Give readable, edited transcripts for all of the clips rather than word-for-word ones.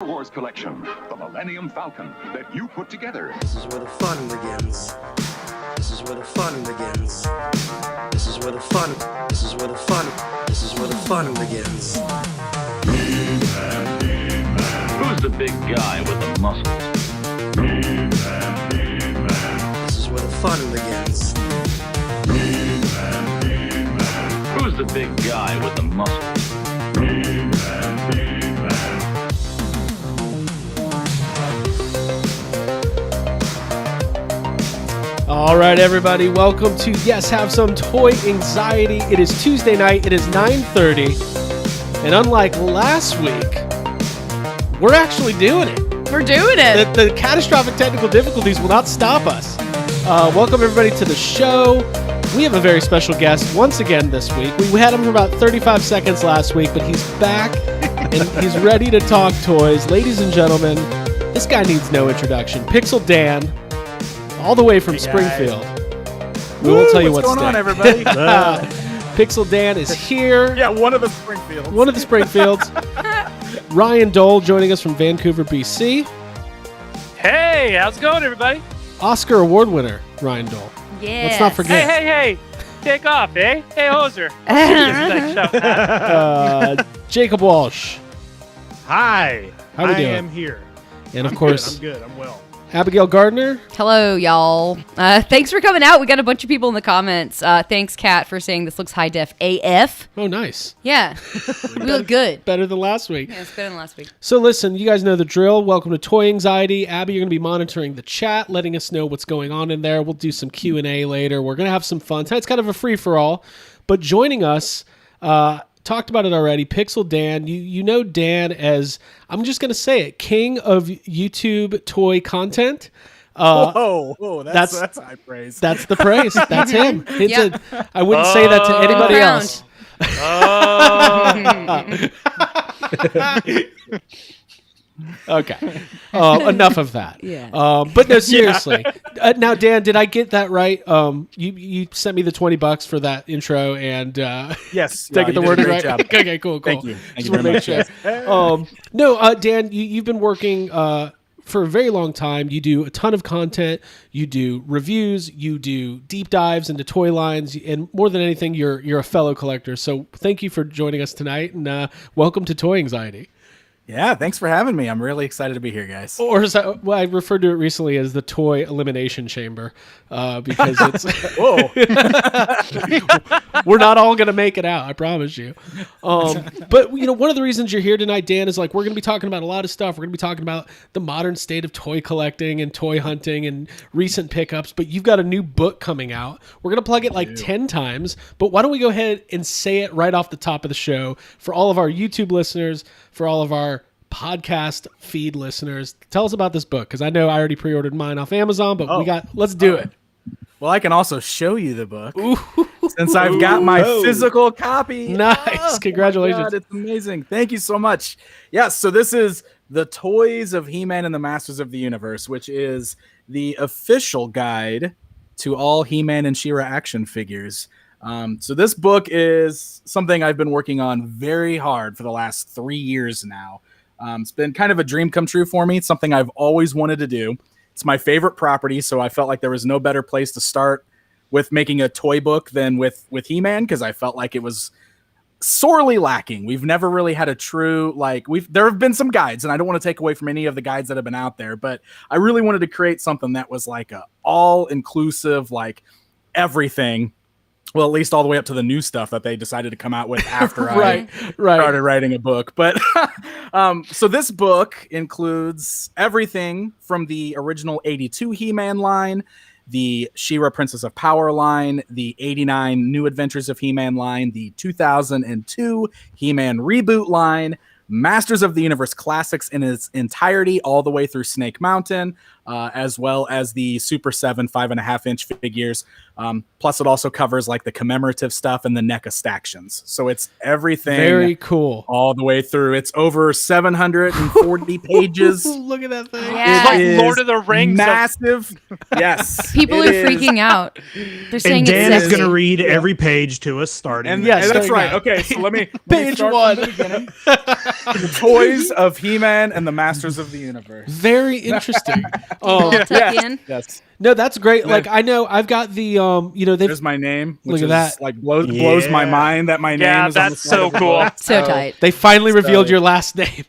Wars collection, the Millennium Falcon, that you put together. This is where the fun begins. This is where the fun begins. This is where the fun. This is where the fun. This is where the fun begins. He-Man, He-Man. Who's the big guy with the muscles? He-Man, He-Man. This is where the fun begins. He-Man, He-Man. Who's the big guy with the muscles? He-Man, He-Man. All right, everybody, welcome to Yes, Have Some Toy Anxiety. It is Tuesday night. It is 9:30. And unlike last week, we're actually doing it. We're doing it. The catastrophic technical difficulties will not stop us. Welcome, everybody, to the show. We have a very special guest once again this week. We had him for about 35 seconds last week, but he's back, and he's ready to talk toys. Ladies and gentlemen, this guy needs no introduction. Pixel Dan, all the way from Springfield. We won't tell you what's going on, everybody. Pixel Dan is here. Yeah, one of the Springfields. One of the Springfields. Ryan Dole joining us from Vancouver, BC. Hey, how's it going, everybody? Oscar Award winner, Ryan Dole. Yeah. Let's not forget. Hey. Take off, eh? Hey, Hoser. Jacob Walsh. Hi. How we doing? I am here. And of course, I'm good. I'm well. Abigail Gardner. Hello, y'all. Thanks for coming out. We got a bunch of people in the comments. Thanks, Kat, for saying this looks high def AF. Oh, nice. Yeah. We look good. Better than last week. Yeah, it's better than last week. So listen, you guys know the drill. Welcome to Toy Anxiety. Abby, you're going to be monitoring the chat, letting us know what's going on in there. We'll do some Q&A later. We're going to have some fun. Tonight's kind of a free-for-all. But joining us, talked about it already, Pixel Dan. You know Dan as, I'm just going to say it, king of YouTube toy content. Whoa, that's high praise. That's the praise. That's him. Yep. I wouldn't say that to anybody Crowned. else. Okay. Enough of that. Yeah. But no, seriously. Now, Dan, did I get that right? You sent me the $20 for that intro, and Yes. did I get the wording right? Job. Okay, cool. Thank you. Thank Just you wanna very make much. sure. No, Dan, you've been working for a very long time. You do a ton of content. You do reviews. You do deep dives into toy lines, and more than anything, you're a fellow collector. So thank you for joining us tonight, and welcome to Toy Anxiety. Yeah, thanks for having me. I'm really excited to be here, guys. Or as I referred to it recently as the Toy Elimination Chamber, because it's Whoa. we're not all going to make it out, I promise you. But one of the reasons you're here tonight, Dan, is like we're going to be talking about a lot of stuff. We're going to be talking about the modern state of toy collecting and toy hunting and recent pickups. But you've got a new book coming out. We're going to plug it like 10 times. But why don't we go ahead and say it right off the top of the show for all of our YouTube listeners, for all of our podcast feed listeners. Tell us about this book, because I know I already pre-ordered mine off Amazon, but let's do it. Well, I can also show you the book since I've got my physical copy. Nice. Congratulations. Oh my God, it's amazing. Thank you so much. Yes, so this is The Toys of He-Man and the Masters of the Universe, which is the official guide to all He-Man and She-Ra action figures. So this book is something I've been working on very hard for the last 3 years now. It's been kind of a dream come true for me. It's something I've always wanted to do. It's my favorite property, so I felt like there was no better place to start with making a toy book than with He-Man, because I felt like it was sorely lacking. We've never really had a true, there have been some guides, and I don't want to take away from any of the guides that have been out there, but I really wanted to create something that was like a all-inclusive, like everything. Well, at least all the way up to the new stuff that they decided to come out with after I started writing a book. But so this book includes everything from the original 82 He-Man line, the She-Ra Princess of Power line, the 89 New Adventures of He-Man line, the 2002 He-Man reboot line, Masters of the Universe Classics in its entirety, all the way through Snake Mountain, as well as the Super 7 5.5-inch figures. Plus, it also covers like the commemorative stuff and the NECA stactions. So it's everything. Very cool. All the way through. It's over 740 pages. Look at that thing. Yeah. It's like is Lord of the Rings. Massive. Yes. People it are is. freaking out. They're saying And Dan it's is going to sexy. read every page to us starting. And, Yes, and that's there you right. go. Okay, so let me Page start one. from the beginning. The toys of He-Man and the Masters of the Universe. Very interesting. Tuck in. Yes. No, that's great. Like I know I've got the they've There's my name. Which Look at is, that. like blows my mind that my Yeah, name is on the that's side so of the cool. book. So tight. they finally revealed your last name.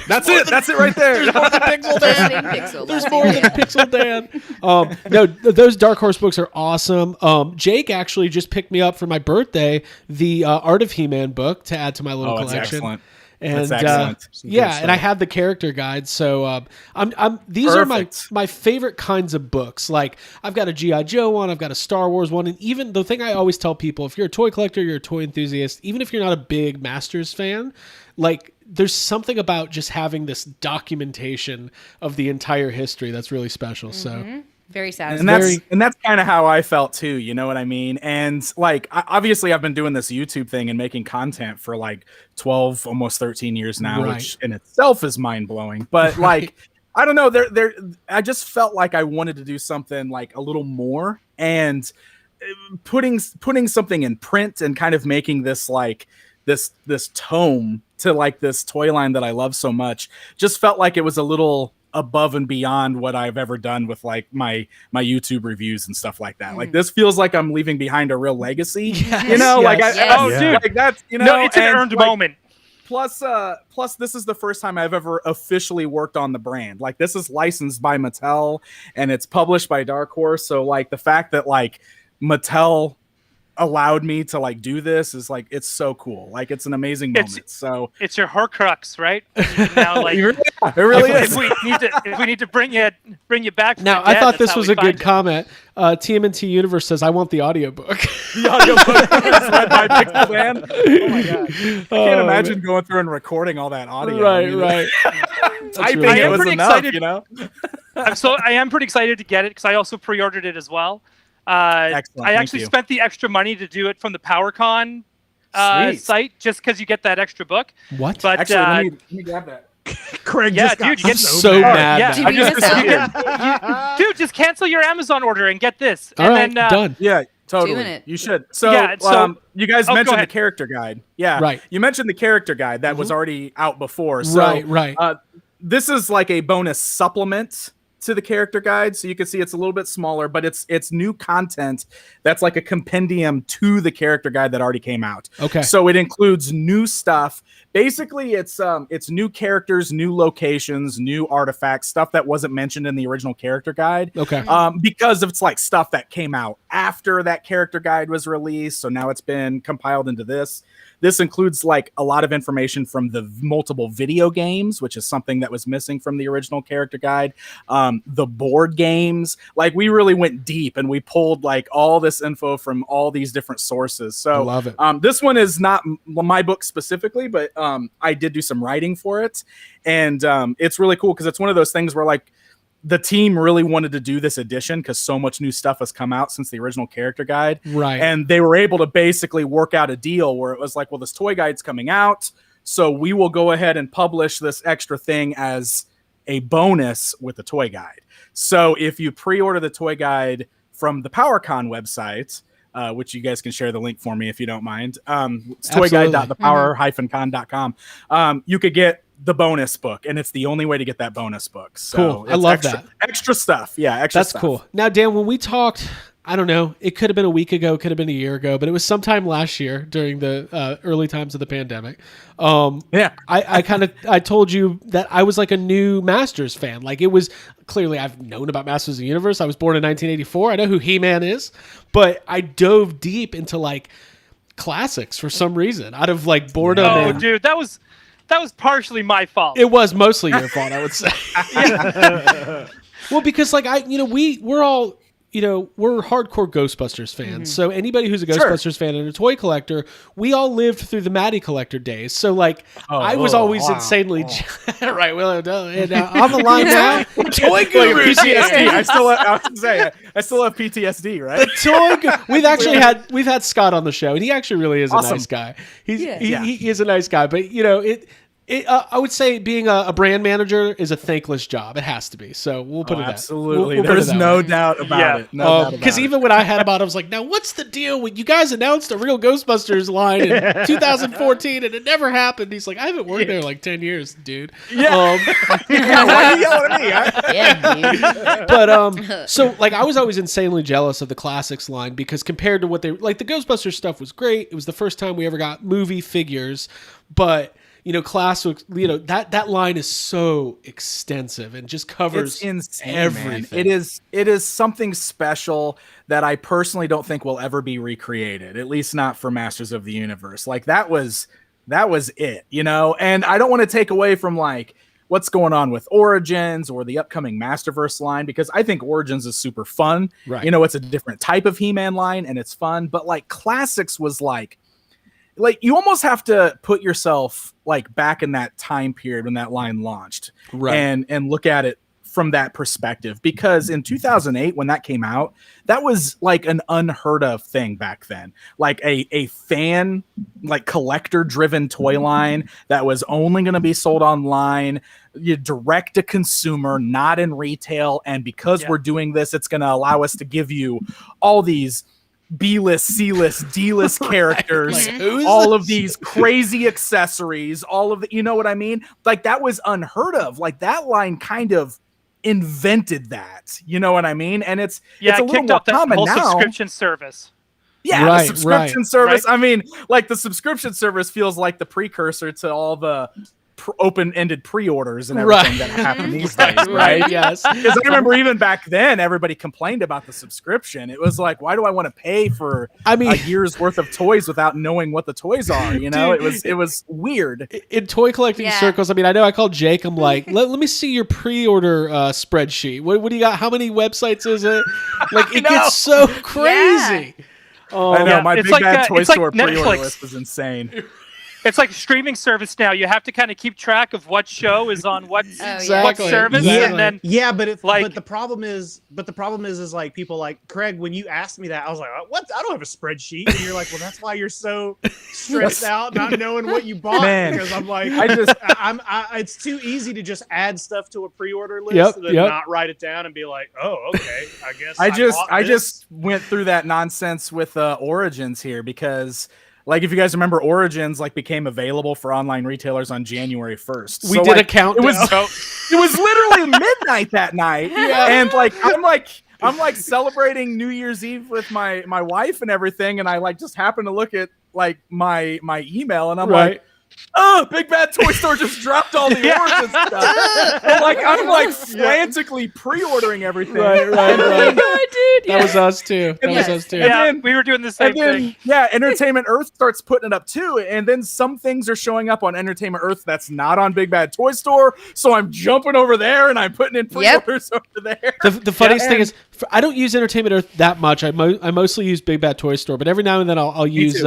That's it. That's it right there. Pixel First Dan. name Pixel. There's last more name than Dan. Pixel Dan. No, those Dark Horse books are awesome. Jake actually just picked me up for my birthday the Art of He-Man book to add to my little Oh, it's collection. excellent. And That's excellent. Some good yeah, and I stuff. had the character guide, so these are Perfect. my favorite kinds of books. Like I've got a GI Joe one, I've got a Star Wars one, and even the thing I always tell people: if you're a toy collector, you're a toy enthusiast, even if you're not a big Masters fan, like there's something about just having this documentation of the entire history that's really special. So Very sad. And that's kind of how I felt too, you know what I mean? And like obviously I've been doing this YouTube thing and making content for like 12 almost 13 years now, Right. which in itself is mind-blowing. But like I don't know, I just felt like I wanted to do something like a little more, and putting something in print and kind of making this like this tome to like this toy line that I love so much just felt like it was a little above and beyond what I've ever done with like my YouTube reviews and stuff like that. Like this feels like I'm leaving behind a real legacy, you know, like yes. Oh, Yeah. dude. like that's, you know, No, it's an and, earned like, moment. Plus, this is the first time I've ever officially worked on the brand. Like, this is licensed by Mattel and it's published by Dark Horse. So, like, the fact that like Mattel allowed me to like do this is like, it's so cool. Like, it's an amazing moment. So It's your Horcrux, right? You can now, like, it really if is. we need to bring you back. From now the I dead, thought that's this how was we a good find it. comment. TMNT Universe says, "I want the audiobook." The audiobook is read by Pixel Dan. Oh my god! I can't imagine going through and recording all that audio. right, I mean, right. Typing really it cool. was pretty enough, excited. you know. I am pretty excited to get it because I also pre-ordered it as well. Excellent, I thank actually you. spent the extra money to do it from the PowerCon Sweet. site just because you get that extra book. What? But Actually, let me grab that. Craig yeah, just got dude, you get so mad. Yeah, now. Do I we just, miss out? dude, just cancel your Amazon order and get this. All and right, then done. Yeah, totally. Doing it. You should. So, Yeah, so- you guys Oh, go mentioned the ahead. character guide. Yeah, Right. You mentioned the character guide that was already out before. So, Right. this is like a bonus supplement to the character guide, so you can see it's a little bit smaller, but it's new content that's like a compendium to the character guide that already came out. Okay. So it includes new stuff. Basically, it's new characters, new locations, new artifacts, stuff that wasn't mentioned in the original character guide. Okay. Because it's like stuff that came out after that character guide was released. So now it's been compiled into this. This includes like a lot of information from the multiple video games, which is something that was missing from the original character guide. The board games, like we really went deep and we pulled like all this info from all these different sources. So Love it. This one is not my book specifically, but I did do some writing for it. And it's really cool because it's one of those things where like the team really wanted to do this edition because so much new stuff has come out since the original character guide. Right. And they were able to basically work out a deal where it was like, well, this toy guide's coming out, so we will go ahead and publish this extra thing as a bonus with the toy guide. So if you pre-order the toy guide from the PowerCon website, which you guys can share the link for me if you don't mind, it's toyguide.thepower-con.com, you could get the bonus book, and it's the only way to get that bonus book. So Cool. I it's love extra, that. extra stuff. Yeah, extra That's stuff. cool. Now, Dan, when we talked, I don't know, it could have been a week ago, could have been a year ago, but it was sometime last year during the early times of the pandemic. Yeah. I told you that I was like a new Masters fan. Like it was clearly I've known about Masters of the Universe. I was born in 1984. I know who He-Man is, but I dove deep into like classics for some reason out of like boredom. Oh, and dude, that was partially my fault. it was mostly your fault, I would say. Well, because like we're all we're hardcore Ghostbusters fans. So anybody who's a Ghostbusters fan and a toy collector, we all lived through the Matty collector days. So like, I was always insanely right. Well, and, on the line now, toy guru PTSD. I still have PTSD. Right. We've had Scott on the show, and he actually really is a nice guy. He is a nice guy, but I would say being a brand manager is a thankless job. It has to be. So we'll put it that. Absolutely. There's no doubt about it. Because even when I had about it, I was like, now what's the deal with you guys announced a real Ghostbusters line in 2014 and it never happened. He's like, I haven't worked there like 10 years, dude. Yeah. Why are you yelling at me? Yeah, dude. But so like I was always insanely jealous of the classics line because compared to what they like, the Ghostbusters stuff was great. It was the first time we ever got movie figures, but classic, that line is so extensive and just covers it's insane, everything. Man. It is something special that I personally don't think will ever be recreated, at least not for Masters of the Universe. Like that was it, and I don't want to take away from like what's going on with Origins or the upcoming Masterverse line, because I think Origins is super fun. Right. It's a different type of He-Man line and it's fun, but like Classics was like you almost have to put yourself like back in that time period when that line launched, right? And look at it from that perspective, because in 2008 when that came out, that was like an unheard of thing back then, like a fan like collector driven toy line that was only going to be sold online, direct to consumer, not in retail. And because we're doing this, it's going to allow us to give you all these B-list, C-list, D-list characters, all of these crazy accessories, all of the, you know what I mean? Like that was unheard of. Like that line kind of invented that, you know what I mean? And it's a little more common now. Subscription service. Yeah, right, the subscription service. Right. I mean, like the subscription service feels like the precursor to all the open-ended pre-orders and everything that happen these days, right? Yes. Because I remember even back then, everybody complained about the subscription. It was like, why do I want to pay for a year's worth of toys without knowing what the toys are? Dude, it was weird. In toy collecting circles, I mean, I know I called Jake. I'm like, let me see your pre-order spreadsheet. What do you got? How many websites is it? Like, it gets so crazy. I know. My Big Bad Toy Store like pre-order list was insane. It's like streaming service now. You have to kind of keep track of what show is on what Exactly. service, and then but the problem is like people like Craig. When you asked me that, I was like, "What? I don't have a spreadsheet." And you're like, "Well, that's why you're so stressed out, not knowing what you bought." Man. Because I'm like, it's too easy to just add stuff to a pre-order list and then not write it down and be like, "Oh, okay, I guess." I just went through that nonsense with Origins here because. Like, if you guys remember, Origins became available for online retailers on January 1st. We did a countdown. It was literally midnight that night, and I'm celebrating New Year's Eve with my wife and everything, and I just happened to look at my email, and I'm like, oh, Big Bad Toy Store just dropped all the Origins stuff. I'm frantically pre-ordering everything. Right. Oh, dude. That was us too. Yeah, we were doing the same thing. Yeah, Entertainment Earth starts putting it up too, and then some things are showing up on Entertainment Earth that's not on Big Bad Toy Store. So I'm jumping over there and I'm putting in pre-orders over there. The funniest thing is, I don't use Entertainment Earth that much. I mostly use Big Bad Toy Store, but every now and then I'll use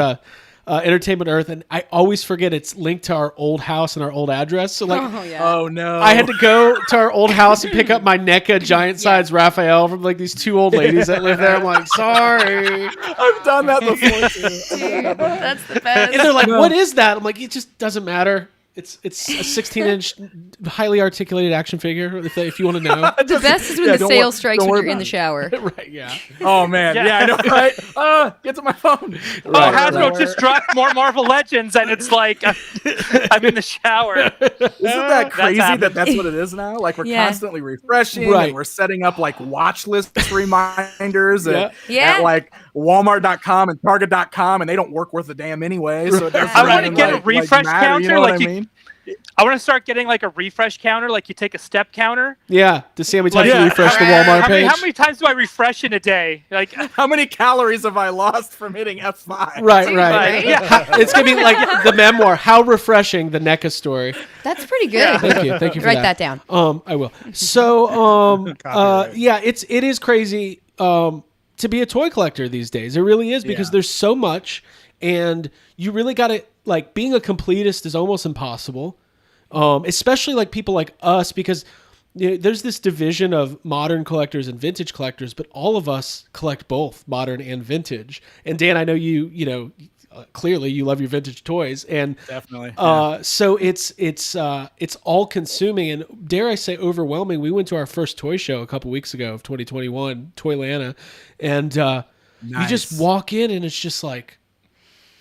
Entertainment Earth, and I always forget it's linked to our old house and our old address. So oh no, I had to go to our old house and pick up my NECA giant size Raphael from these two old ladies that live there. I'm like, sorry, I've done that before too. Dude, that's the best. And they're like, what is that? I'm like, it just doesn't matter. It's a 16-inch highly articulated action figure, if you want to know. The best is when the sale strikes when you're in the shower. Right, yeah. Oh, man. Yeah, I know, right? Get to my phone. Hasbro just dropped more Marvel Legends, and it's like, I'm in the shower. Isn't that crazy that's what it is now? Like, we're constantly refreshing, and we're setting up, watch list reminders at Walmart.com and Target.com, and they don't work worth a damn anyway. So it doesn't I want to get a refresh counter. You know what I mean? I want to start getting a refresh counter, you take a step counter. Yeah, to see how many times you refresh the Walmart page. How many times do I refresh in a day? How many calories have I lost from hitting F5? Right. Yeah. It's going to be like the memoir, How Refreshing, the NECA story. That's pretty good. Thank you for Write that down. I will. So, it is crazy. to be a toy collector these days. It really is, because there's so much, and you really got to, like, being a completist is almost impossible. Especially like people like us, because there's this division of modern collectors and vintage collectors, but all of us collect both modern and vintage. And Dan, I know clearly you love your vintage toys, and Definitely. so it's all consuming, and dare I say overwhelming. We went to our first toy show a couple weeks ago of 2021, Toylanta, and you just walk in and it's just like,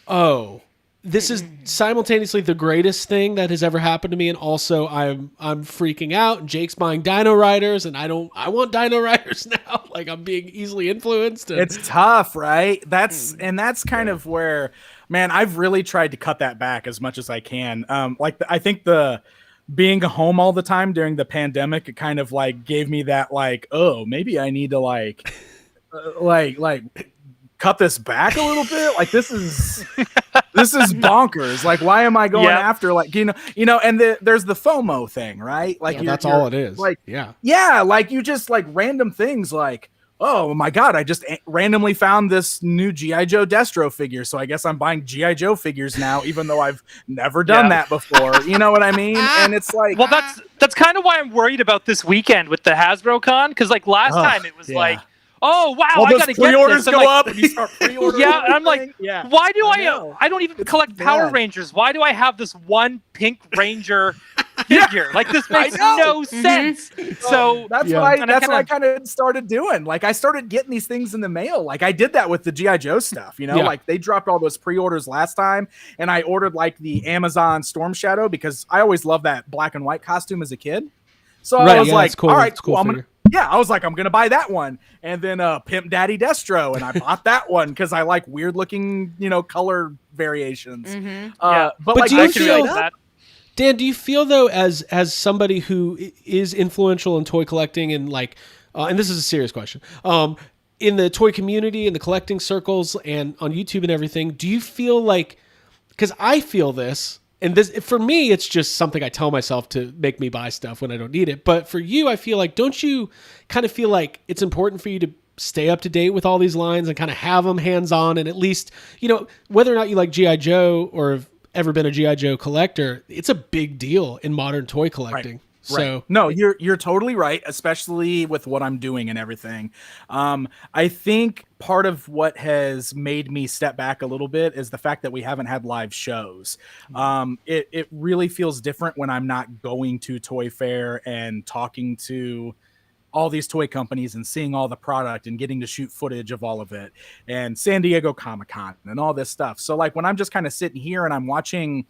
oh, this is simultaneously the greatest thing that has ever happened to me, and also I'm freaking out. Jake's buying Dino Riders, and I want Dino Riders now. Like, I'm being easily influenced. And it's tough, right? That's kind of where, man, I've really tried to cut that back as much as I can. I think the being home all the time during the pandemic, it kind of like gave me that, like, oh, maybe I need to like cut this back a little bit. Like, this is bonkers. Like, why am I going after, like, and there's the FOMO thing, right? Like, that's all it is. Like, yeah, like, you just like random things like, oh my God, I just randomly found this new G.I. Joe Destro figure, so I guess I'm buying G.I. Joe figures now, even though I've never done that before. You know what I mean? And it's like, well, that's kind of why I'm worried about this weekend with the Hasbro Con, because like last time it was like, oh wow, all I those gotta get pre-orders this. go up, and you start pre-ordering. Yeah, and I'm like, why do I don't even collect Power bad. Rangers? Why do I have this one Pink Ranger figure? Like, this makes no sense. So that's what I kind of started doing. Like, I started getting these things in the mail. Like, I did that with the G.I. Joe stuff, like they dropped all those pre-orders last time, and I ordered like the Amazon Storm Shadow because I always loved that black and white costume as a kid. So I was like, cool. all right, cool. I was like, I'm going to buy that one. And then Pimp Daddy Destro. And I bought that one because I like weird looking, color variations. But like, do you actually, feel that? Dan, do you feel though, as somebody who is influential in toy collecting, and like, and this is a serious question, in the toy community and the collecting circles and on YouTube and everything, do you feel like, because I feel this, and this, for me, it's just something I tell myself to make me buy stuff when I don't need it. But for you, I feel like, don't you kind of feel like it's important for you to stay up to date with all these lines and kind of have them hands-on, and at least, whether or not you like G.I. Joe or have ever been a G.I. Joe collector, it's a big deal in modern toy collecting. Right. So no, you're totally right, especially with what I'm doing and everything. I think part of what has made me step back a little bit is the fact that we haven't had live shows. It really feels different when I'm not going to Toy Fair and talking to all these toy companies and seeing all the product and getting to shoot footage of all of it, and San Diego Comic-Con and all this stuff. So like, when I'm just kind of sitting here and I'm watching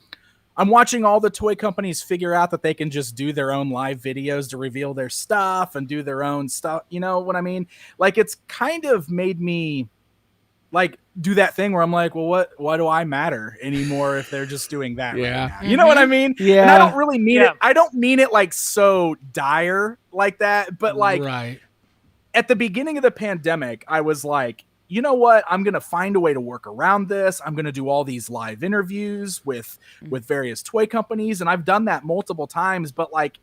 all the toy companies figure out that they can just do their own live videos to reveal their stuff and do their own stuff. You know what I mean? Like, it's kind of made me like do that thing where I'm like, well, why do I matter anymore if they're just doing that right now? You know what I mean? Yeah. And I don't really mean it. I don't mean it like so dire like that, but like at the beginning of the pandemic, I was like, you know what? I'm going to find a way to work around this. I'm going to do all these live interviews with various toy companies. And I've done that multiple times, but like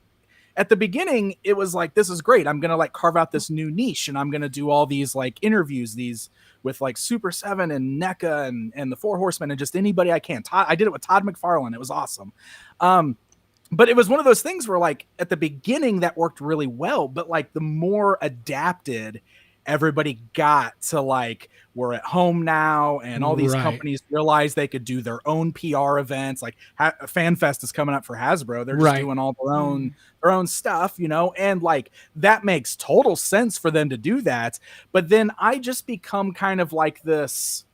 at the beginning, it was like, this is great. I'm going to like carve out this new niche, and I'm going to do all these like interviews, these with like Super7 and NECA and the Four Horsemen and just anybody I can. I did it with Todd McFarlane. It was awesome. But it was one of those things where like at the beginning that worked really well, but like the more adapted everybody got to, like, we're at home now, and all these companies realized they could do their own PR events. Like FanFest is coming up for Hasbro. They're just doing all their own stuff, and like that makes total sense for them to do that. But then I just become kind of like this,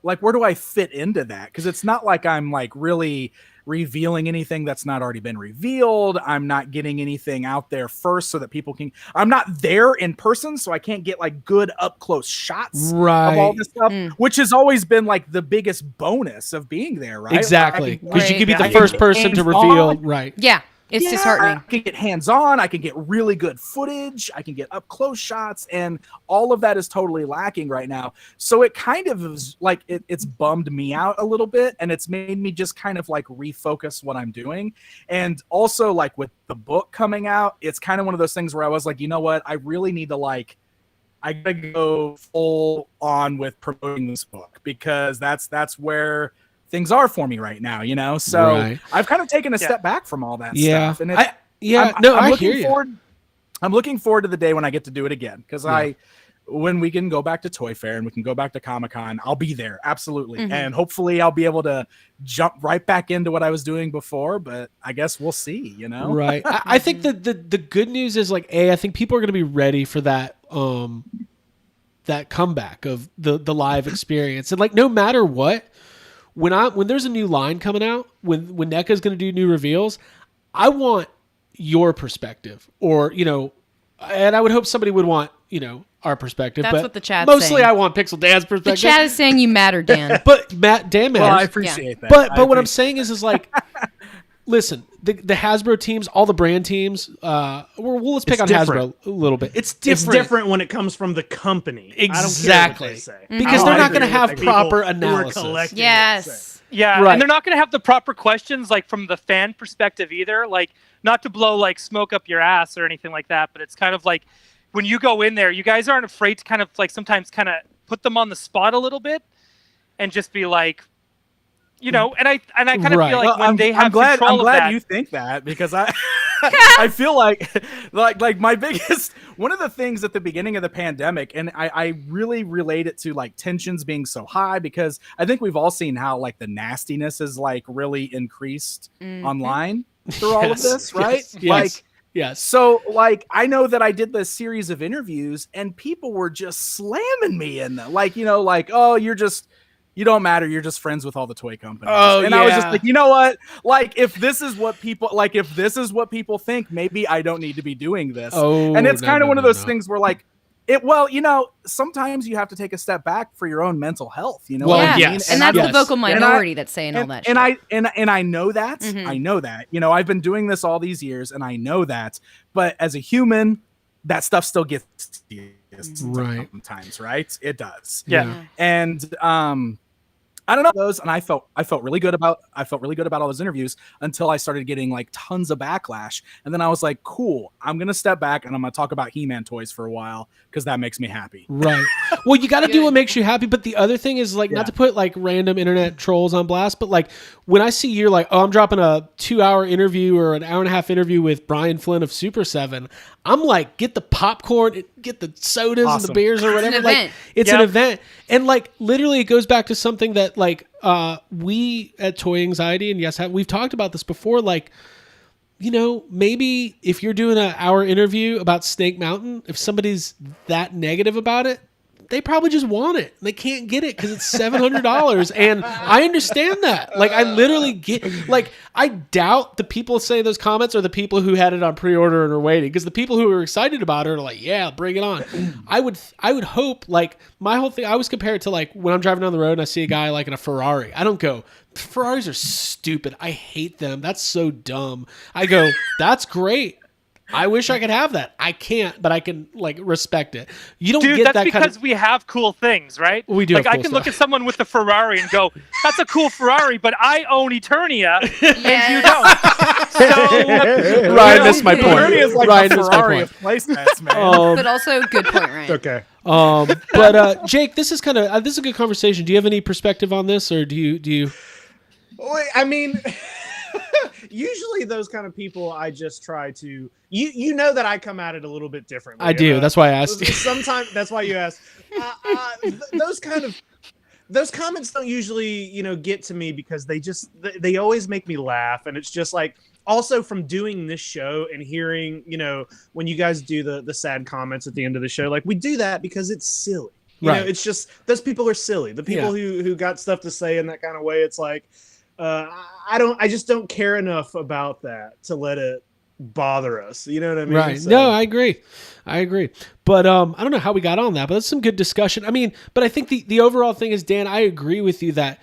like, where do I fit into that? Because it's not like I'm like really revealing anything that's not already been revealed. I'm not getting anything out there first so that people can, I'm not there in person, so I can't get like good up close shots of all this stuff, which has always been like the biggest bonus of being there, right? Exactly. Because you could be the first person to reveal, Yeah. It's disheartening. I can get hands-on. I can get really good footage. I can get up-close shots, and all of that is totally lacking right now. So it kind of is like it's bummed me out a little bit, and it's made me just kind of like refocus what I'm doing. And also, like with the book coming out, it's kind of one of those things where I was like, you know what? I really need to like I gotta go full on with promoting this book because that's where things are for me right now, you know. So Right. I've kind of taken a step back from all that Yeah. stuff, and I looking hear you. forward. I'm looking forward to the day when I get to do it again because when we can go back to Toy Fair and we can go back to Comic-Con, I'll be there absolutely, and hopefully I'll be able to jump right back into what I was doing before. But I guess we'll see, you know. Right. I think that the good news is like I think people are going to be ready for that that comeback of the live experience, and like no matter what, when there's a new line coming out, when NECA's going to do new reveals, I want your perspective, or you know, and I would hope somebody would want our perspective. That's but what the chat's mostly saying. I want Pixel Dan's The perspective. chat is saying you matter, Dan. But Dan matters. Well, I appreciate that. But what I'm saying is like, listen, the Hasbro teams, all the brand teams, let's pick It's on different. Hasbro a little bit. It's It's different. different when it comes from the company. Exactly. I don't care what they say. Because Oh, they're I not agree going to with have the people proper who are analysis. collecting it, Yes. Yeah, Right. and they're not going to have the proper questions like from the fan perspective either. Like, not to blow like smoke up your ass or anything like that, but it's kind of like when you go in there, you guys aren't afraid to kind of like sometimes kind of put them on the spot a little bit and just be like, and I kind of Right. feel like Well, when they have I'm glad control of that, you think that because I feel like my biggest one of the things at the beginning of the pandemic, and I really relate it to like tensions being so high because I think we've all seen how like the nastiness is like really increased online through all of Yes. this, right? Yes. Like Yes. so like I know that I did this series of interviews and people were just slamming me in them. Like, oh, you don't matter. You're just friends with all the toy companies. Oh, and I was just yeah. like, you know what? Like, if this is what people think, maybe I don't need to be doing this. Oh, and it's no, kind of no, one of no, those no. things where like, sometimes you have to take a step back for your own mental health. You know Well, what I mean? yes. And that's Yes. the vocal And minority that's saying all that shit. and I know that. I know that. I've been doing this all these years and I know that. But as a human, that stuff still gets to you Right. sometimes, right? It does. Yeah. And I don't know those, and I felt really good about all those interviews until I started getting like tons of backlash, and then I was like, cool, I'm gonna step back and I'm gonna talk about He-Man toys for a while because that makes me happy. Right. Well, you got to do what makes you happy. But the other thing is like not Yeah. to put like random internet trolls on blast, but like when I see you're like, oh, I'm dropping a 2-hour interview or an 1.5-hour interview with Brian Flynn of Super7, I'm like, get the popcorn, get the sodas and the Awesome. beers or whatever. an Like event. it's Yep. an event, and like literally it goes back to something that like we at Toy Anxiety and yes, we've talked about this before. Like, maybe if you're doing an hour interview about Snake Mountain, if somebody's that negative about it, they probably just want it. They can't get it because it's $700. And I understand that. Like, I literally get, like, I doubt the people saying those comments are the people who had it on pre-order and are waiting. Because the people who are excited about it are like, yeah, bring it on. I would hope, like, my whole thing, I always compare it to, like, when I'm driving down the road and I see a guy, like, in a Ferrari. I don't go, Ferraris are stupid. I hate them. That's so dumb. I go, that's great. I wish I could have that. I can't, but I can like respect it. You don't Dude, get that's that because kind of. we have cool things, right? We do Like have I cool can look stuff. at someone with a Ferrari and go, "That's a cool Ferrari," but I own Eternia, and you Yes. don't. So Ryan missed my point. Ferrari is like Ryan the missed my Ferrari point. of playsets, man. But also, good point, Ryan. Okay. But Jake, this is kind of this is a good conversation. Do you have any perspective on this, or do you? Wait, I mean, usually those kind of people, I just try to. You know that I come at it a little bit differently. I do. That's why I asked you. Sometimes that's why you asked. Those comments don't usually, get to me because they always make me laugh, and it's just like also from doing this show and hearing, when you guys do the sad comments at the end of the show, like we do that because it's silly. You know, Right. it's just those people are silly. The people who got stuff to say in that kind of way, it's like I just don't care enough about that to let it bother us. You know what I mean? Right. So- No, I agree. But I don't know how we got on that, but that's some good discussion. I mean, but I think the overall thing is, Dan, I agree with you that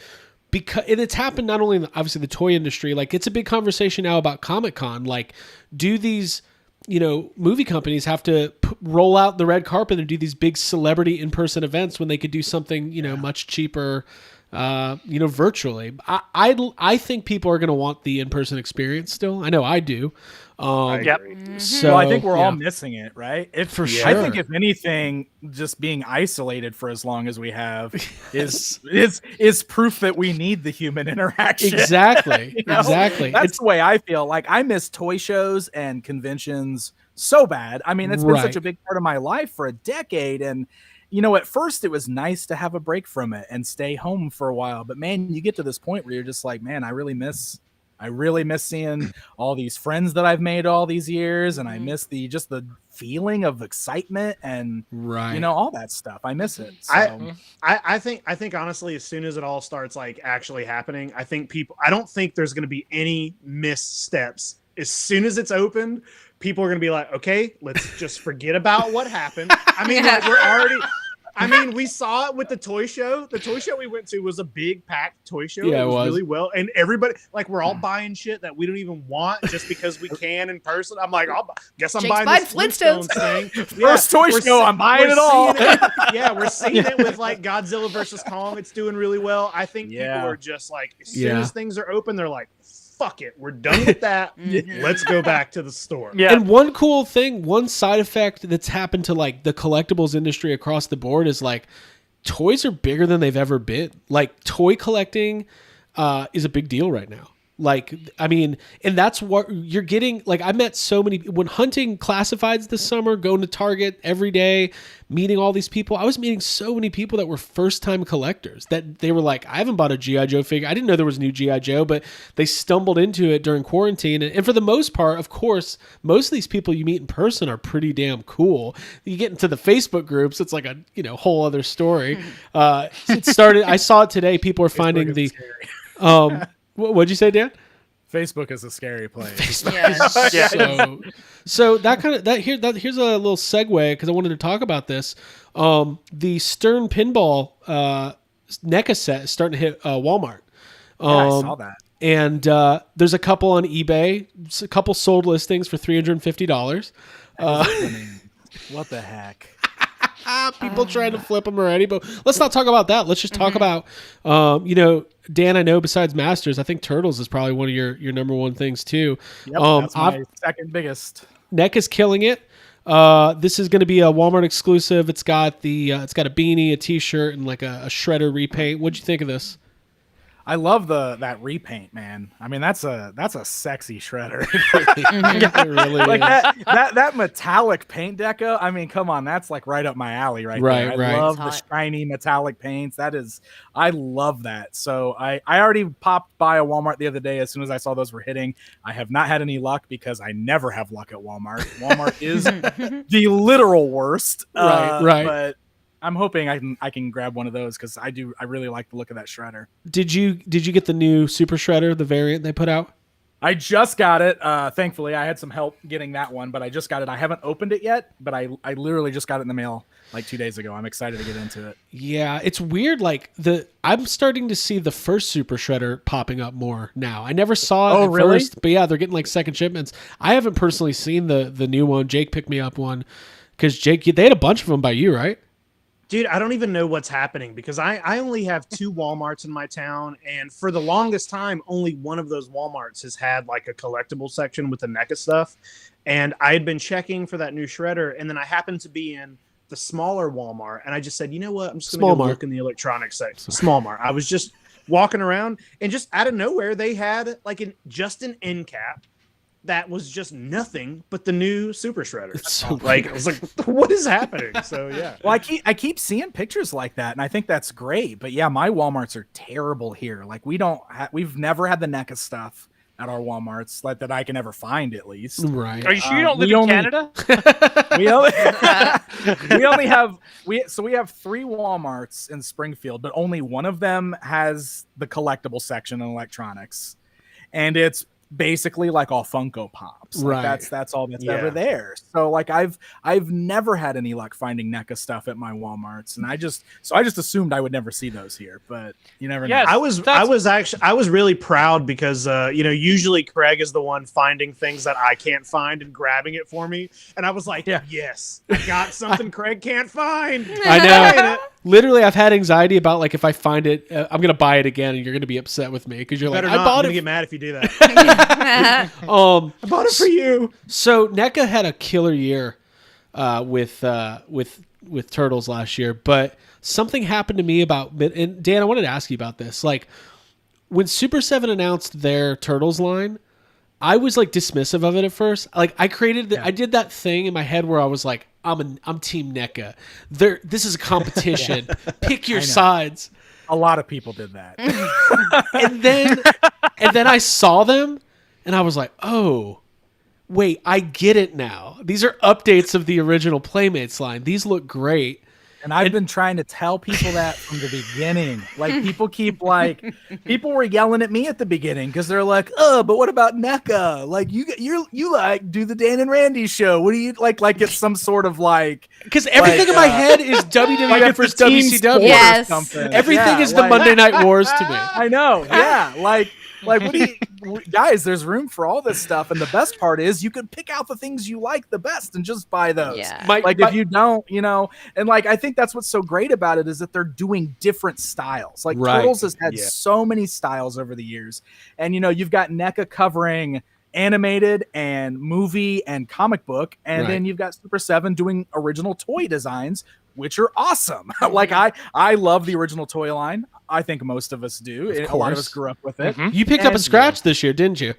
because it's happened not only in obviously the toy industry, like it's a big conversation now about Comic-Con. Like, do these movie companies have to roll out the red carpet and do these big celebrity in-person events when they could do something much cheaper virtually. I think people are going to want the in-person experience still. I know I do. Yep. So Well, I think we're all yeah. missing it, right? For I sure. think if anything, just being isolated for as long as we have is proof that we need the human interaction. Exactly. You know? Exactly. That's the way I feel. Like I miss toy shows and conventions so bad. I mean, it's been such a big part of my life for a decade, and at first it was nice to have a break from it and stay home for a while. But man, you get to this point where you're just like, man, I really miss seeing all these friends that I've made all these years, and I miss the feeling of excitement and all that stuff. I miss it. So. I think honestly, as soon as it all starts like actually happening, I don't think there's going to be any missteps. As soon as it's opened, people are going to be like, okay, let's just forget about what happened. I mean, we saw it with the toy show. The toy show we went to was a big packed toy show. Yeah, it was really well. And everybody, like, we're all buying shit that we don't even want just because we can in person. I'm like, guess I'm Jake's buying this buying Flintstones Flintstones. thing. First toy show, I'm buying it all. We're seeing it with like Godzilla versus Kong. It's doing really well. I think people are just like, as soon as things are open, they're like, fuck it, we're done with that. Let's go back to the store. Yeah. And one cool thing, one side effect that's happened to like the collectibles industry across the board is like toys are bigger than they've ever been. Like toy collecting is a big deal right now. Like, I mean, and that's what you're getting. Like, I met so many when hunting classifieds this summer, going to Target every day, meeting all these people. I was meeting so many people that were first time collectors that they were like, I haven't bought a G.I. Joe figure. I didn't know there was a new G.I. Joe, but they stumbled into it during quarantine. And for the most part, of course, most of these people you meet in person are pretty damn cool. You get into the Facebook groups, it's like a whole other story. It started. I saw it today. People are finding the. What'd you say, Dan? Facebook is a scary place. So here's a little segue because I wanted to talk about this. The Stern Pinball NECA set is starting to hit Walmart. I saw that. And there's a couple on eBay, a couple sold listings for $350. What the heck? People trying to flip them already, but let's not talk about that. Let's just talk about, Dan, I know besides Masters, I think Turtles is probably one of your number one things too. Yep, that's my second biggest. NECA's killing it. This is going to be a Walmart exclusive. It's got a beanie, a t-shirt, and like a shredder repaint. What'd you think of this? I love that repaint, man. I mean, that's a sexy shredder. It really like is. that metallic paint deco. I mean, come on, that's like right up my alley, right there. I love the shiny metallic paints. I love that. So I already popped by a Walmart the other day as soon as I saw those were hitting. I have not had any luck because I never have luck at Walmart. Walmart is the literal worst. Right. But I'm hoping I can grab one of those because I really like the look of that shredder. Did you get the new Super Shredder, the variant they put out? I just got it. Thankfully, I had some help getting that one, but I just got it. I haven't opened it yet, but I literally just got it in the mail like 2 days ago. I'm excited to get into it. Yeah, it's weird. Like I'm starting to see the first Super Shredder popping up more now. I never saw it at first, but yeah, they're getting like second shipments. I haven't personally seen the new one. Jake picked me up one because Jake, they had a bunch of them by you, right? Dude, I don't even know what's happening because I only have 2 Walmarts in my town. And for the longest time, only one of those Walmarts has had like a collectible section with the NECA stuff. And I had been checking for that new shredder. And then I happened to be in the smaller Walmart. And I just said, you know what? I'm just going to go look in the electronics section. Small Mart. I was just walking around and just out of nowhere, they had like just an end cap that was just nothing but the new Super Shredder. So like, I was like, what is happening? So yeah. Well, I keep seeing pictures like that, and I think that's great. But yeah, my Walmarts are terrible here. Like we've never had the NECA stuff at our Walmarts that I can ever find, at least. Right. Are you sure you don't live in Canada? we only have 3 Walmarts in Springfield, but only one of them has the collectible section in electronics, and it's basically like all Funko Pops. Like right. That's all that's ever there. So like I've never had any luck finding NECA stuff at my Walmarts, and I just assumed I would never see those here, but you never know. I was really proud because usually Craig is the one finding things that I can't find and grabbing it for me, and I was like, yes, I got something Craig can't find. I know. literally, I've had anxiety about like if I find it, I'm gonna buy it again, and you're gonna be upset with me because you're like, Better I not. bought I'm it. gonna get mad if you do that. I bought it for you. So NECA had a killer year with Turtles last year, but something happened to me and Dan, I wanted to ask you about this. Like when Super 7 announced their Turtles line, I was like dismissive of it at first. Like I did that thing in my head where I was like, I'm Team NECA. This is a competition. Pick your sides. A lot of people did that. And then I saw them and I was like, oh, wait, I get it now. These are updates of the original Playmates line. These look great. And I've been trying to tell people that from the beginning. Like people were yelling at me at the beginning because they're like, "Oh, but what about NECA? Like you like do the Dan and Randy show? What do you like? Like it's some sort of like because everything in my head is WWF like versus it's a team WCW. sport or Yes. something. Everything Yeah, is the like- Monday Night Wars to me. I know. Yeah. Like what do you guys? There's room for all this stuff, and the best part is you can pick out the things you like the best and just buy those. Yeah. If you don't, and like I think that's what's so great about it is that they're doing different styles. Like Right. Turtles has had so many styles over the years, and you've got NECA covering animated and movie and comic book, and then you've got Super 7 doing original toy designs, which are awesome. Like I love the original toy line. I think most of us do. A lot of us grew up with it. You picked up a scratch this year, didn't you?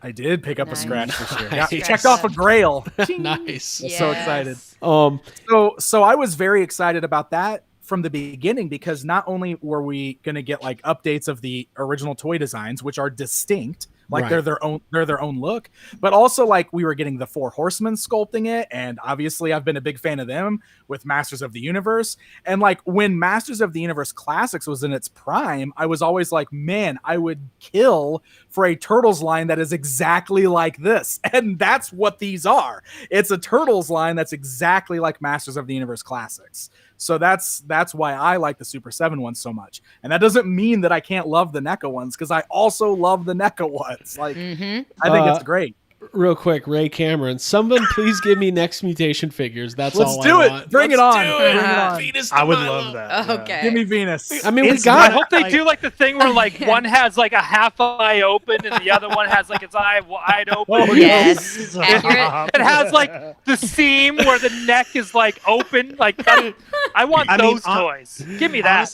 I did pick up a Nice. scratch this year. Nice. Yeah, checked off a Grail. Nice. I'm so excited. Yes. So I was very excited about that from the beginning because not only were we going to get like updates of the original toy designs, which are distinct, like Right. they're their own look, but also like we were getting the Four Horsemen sculpting it, and obviously I've been a big fan of them with Masters of the Universe. And like when Masters of the Universe Classics was in its prime, I was always like, man, I would kill for a Turtles line that is exactly like this, and that's what these are. It's a Turtles line that's exactly like Masters of the Universe Classics. So that's why I like the Super 7 ones so much. And that doesn't mean that I can't love the NECA ones because I also love the NECA ones. Like I think it's great. Real quick, Ray Cameron, someone please give me Next Mutation figures. That's Let's all do I it. want. Bring it Let's on. do Bring it on. Venus I would to love Milo. that. yeah. Okay. Give me Venus. I mean, we It's got I not- hope they like- do like the thing where like one has like a half eye open and the other one has like its eye wide open. Yes. Accurate. It has like the seam where the neck is like open. Like I want I mean, those toys. Give me that.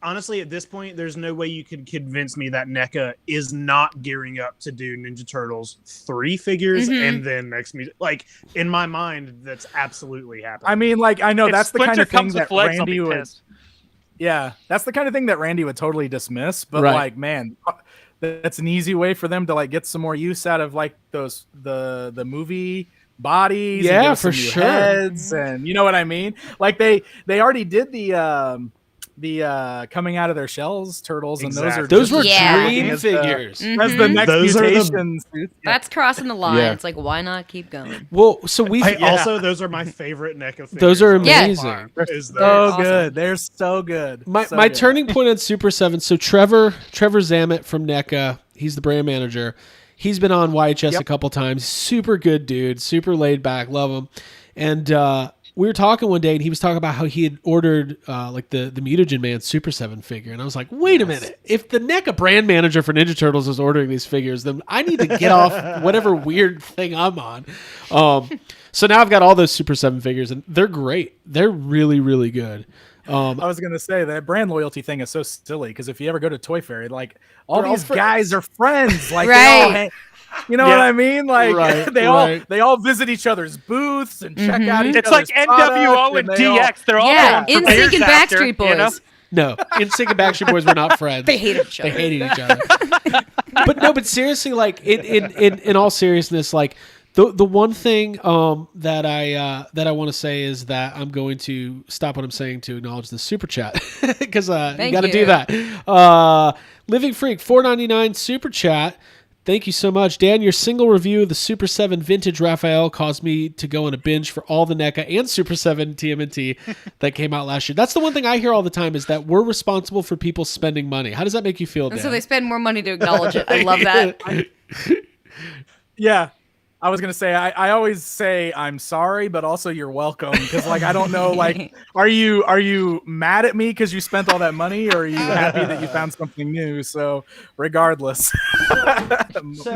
Honestly, at this point, there's no way you could convince me that NECA is not gearing up to do Ninja Turtles 3 figures and then next music. Like in my mind, that's absolutely happening. I mean, like I know If that's the kind Splinter of thing comes that with legs, I'll Randy be would. pissed. Yeah, that's the kind of thing that Randy would totally dismiss. But Right. like, man, that's an easy way for them to like get some more use out of like those the movie bodies. and Yeah, give us for some new sure. Heads and you know what I mean? Like they already did the coming out of their shells turtles, and Exactly. Those were Yeah. dream as the- figures. as the next Those are the- mutations. That's crossing the line. Yeah. It's like, why not keep going? Well, so we Also, those are my favorite NECA figures. Those are Yeah. amazing. Is So those. awesome. good. They're so good. My So my good. turning point on Super 7. So Trevor Zammit from NECA, he's the brand manager. He's been on YHS a couple times. Super good dude, super laid back, love him. And we were talking one day, and he was talking about how he had ordered like the Mutagen Man Super 7 figure, and I was like, wait a minute, if the NECA brand manager for Ninja Turtles is ordering these figures, then I need to get off whatever weird thing I'm on. So now I've got all those Super 7 figures, and they're great. They're really, really good. I was gonna say that brand loyalty thing is so silly because if you ever go to Toy Fair, like all They're all these friends. guys are friends. Like Right. you know what I mean? Like Right, they right. all visit each other's booths and check out each It's other's like NWO products, and they all- DX. They're all Yeah, going for NSYNC Bears and after, Backstreet Boys. you know? No, NSYNC and Backstreet Boys were not friends. They hated each They other. hated each other. But seriously, like in all seriousness, like the one thing that I want to say is that I'm going to stop what I'm saying to acknowledge the super chat because you Thank got to do you. that. Living Freak $4.99 super chat. Thank you so much, Dan. Your single review of the Super 7 Vintage Raphael caused me to go on a binge for all the NECA and Super 7 TMNT that came out last year. That's the one thing I hear all the time is that we're responsible for people spending money. How does that make you feel, Dan? And so they spend more money to acknowledge it. I love that. Yeah. I was gonna say I always say I'm sorry, but also you're welcome because like I don't know like are you mad at me because you spent all that money or are you happy that you found something new? So regardless,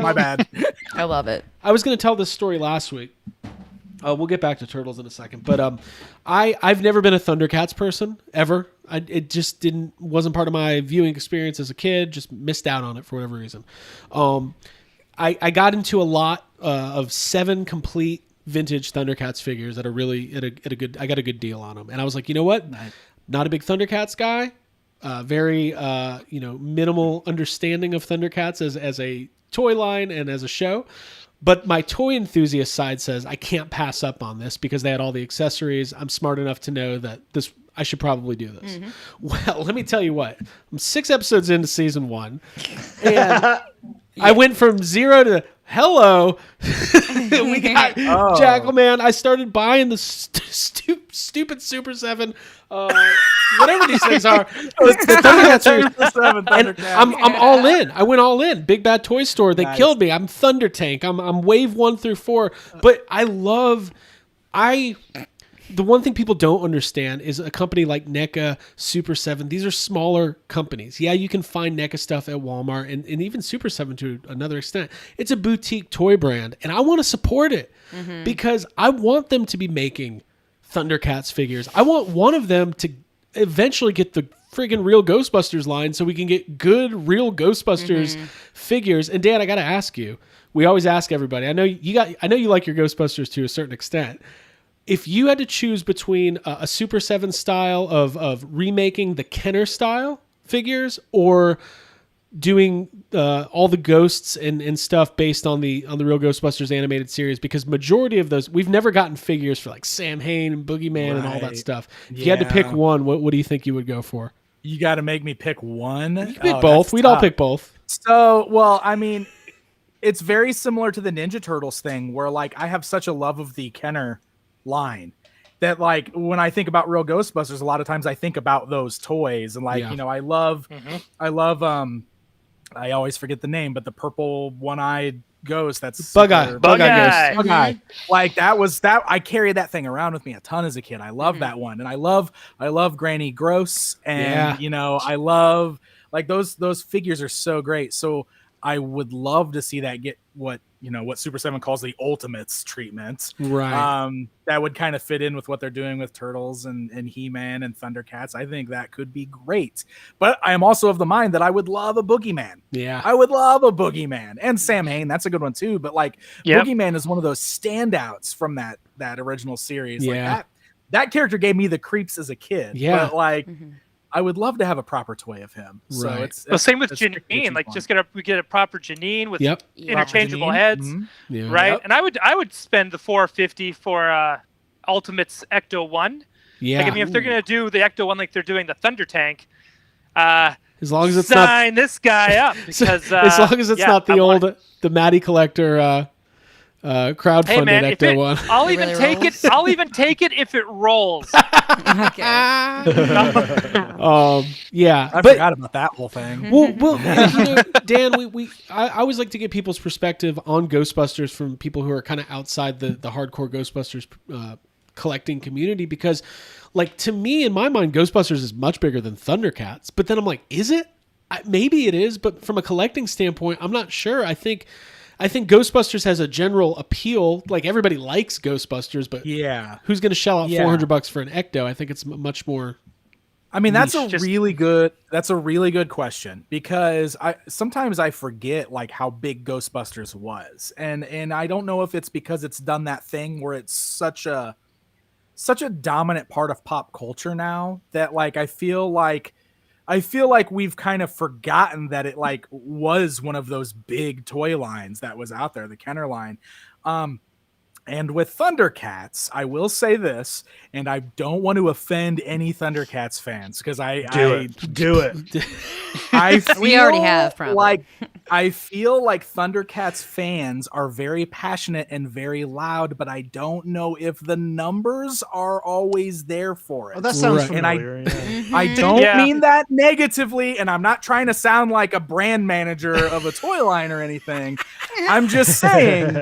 my bad. I love it. I was going to tell this story last week. We'll get back to Turtles in a second, but I've never been a Thundercats person ever. It just wasn't part of my viewing experience as a kid. Just missed out on it for whatever reason. I got into a lot of 7 complete vintage Thundercats figures that are really at a good. I got a good deal on them, and I was like, you know what? Not a big Thundercats guy. Very minimal understanding of Thundercats as a toy line and as a show. But my toy enthusiast side says I can't pass up on this because they had all the accessories. I'm smart enough to know that I should probably do this. Mm-hmm. Well, let me tell you what. I'm 6 episodes into season 1, and I went from 0 to hello. We got Jackal Man. I started buying the stupid Super 7, whatever these things are. The Thundercats and I'm all in. I went all in. Big Bad Toy Store. They killed me. I'm Thunder Tank. I'm wave 1 through 4. But the one thing people don't understand is a company like NECA, Super7, these are smaller companies. Yeah, you can find NECA stuff at Walmart and even Super7 to another extent. It's a boutique toy brand, and I want to support it because I want them to be making Thundercats figures. I want one of them to eventually get the friggin' real Ghostbusters line so we can get good real Ghostbusters figures. And Dan, I got to ask you, we always ask everybody, I know you like your Ghostbusters to a certain extent. If you had to choose between a Super 7 style of remaking the Kenner style figures or doing all the ghosts and stuff based on the Real Ghostbusters animated series, because majority of those, we've never gotten figures for like Sam Hain and Boogeyman and all that stuff. If you had to pick one, what do you think you would go for? You got to make me pick one. You can pick both. We'd all pick both. So, well, I mean, it's very similar to the Ninja Turtles thing where like I have such a love of the Kenner line that like when I think about Real Ghostbusters, a lot of times I think about those toys and like I love I always forget the name, but the purple one-eyed ghost that's Bug-Eye Ghost. Bug-Eye. Like that I carried that thing around with me a ton as a kid. I love that one, and I love Granny Gross, and I love like those figures are so great. So I would love to see that get what Super 7 calls the Ultimates treatment. Right. That would kind of fit in with what they're doing with Turtles and He-Man and Thundercats. I think that could be great. But I am also of the mind that I would love a Boogeyman. Yeah. I would love a Boogeyman. And Sam Hain, that's a good one too. But like Boogeyman is one of those standouts from that original series. Yeah. Like that character gave me the creeps as a kid. Yeah. But like I would love to have a proper toy of him. So Right. it's same with it's Janine. Like fun. we get a proper Janine with Yep. interchangeable Proper Janine. heads, Yeah. right? Yep. And I would spend the $450 for Ultimates Ecto 1. Yeah. Like, I mean, if they're gonna do the Ecto 1 like they're doing the Thunder Tank, as long as it's sign this guy up because as long as it's not the Matty Collector crowdfunded hey man, Ecto one. I'll It even really take rolls. it. I'll even take it if it rolls. Okay. Yeah. I but forgot about that whole thing. well, Dan, I always like to get people's perspective on Ghostbusters from people who are kind of outside the hardcore Ghostbusters collecting community, because like to me, in my mind, Ghostbusters is much bigger than Thundercats. But then I'm like, is it? Maybe it is, but from a collecting standpoint, I'm not sure. I think Ghostbusters has a general appeal. Like everybody likes Ghostbusters, but who's going to shell out $400 for an Ecto? I think it's much more. I mean, that's niche. a really good question, because sometimes I forget like how big Ghostbusters was, and I don't know if it's because it's done that thing where it's such a dominant part of pop culture now that like I feel like we've kind of forgotten that it like was one of those big toy lines that was out there, the Kenner line. And with Thundercats, I will say this, and I don't want to offend any Thundercats fans because Do it. I feel We already have, probably. I feel like Thundercats fans are very passionate and very loud, but I don't know if the numbers are always there for it. Oh, that sounds Right. And familiar. I don't Yeah. mean that negatively, and I'm not trying to sound like a brand manager of a toy line or anything. I'm just saying,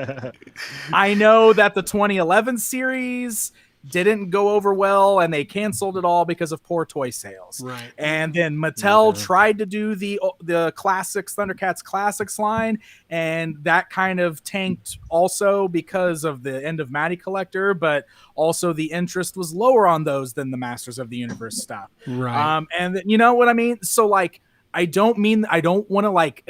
I know that the 2011 series didn't go over well and they canceled it all because of poor toy sales. Right. And then Mattel tried to do the classics, Thundercats classics line, and that kind of tanked also because of the end of Matty Collector, but also the interest was lower on those than the Masters of the Universe stuff. Right. And you know what I mean? So like, I don't want to like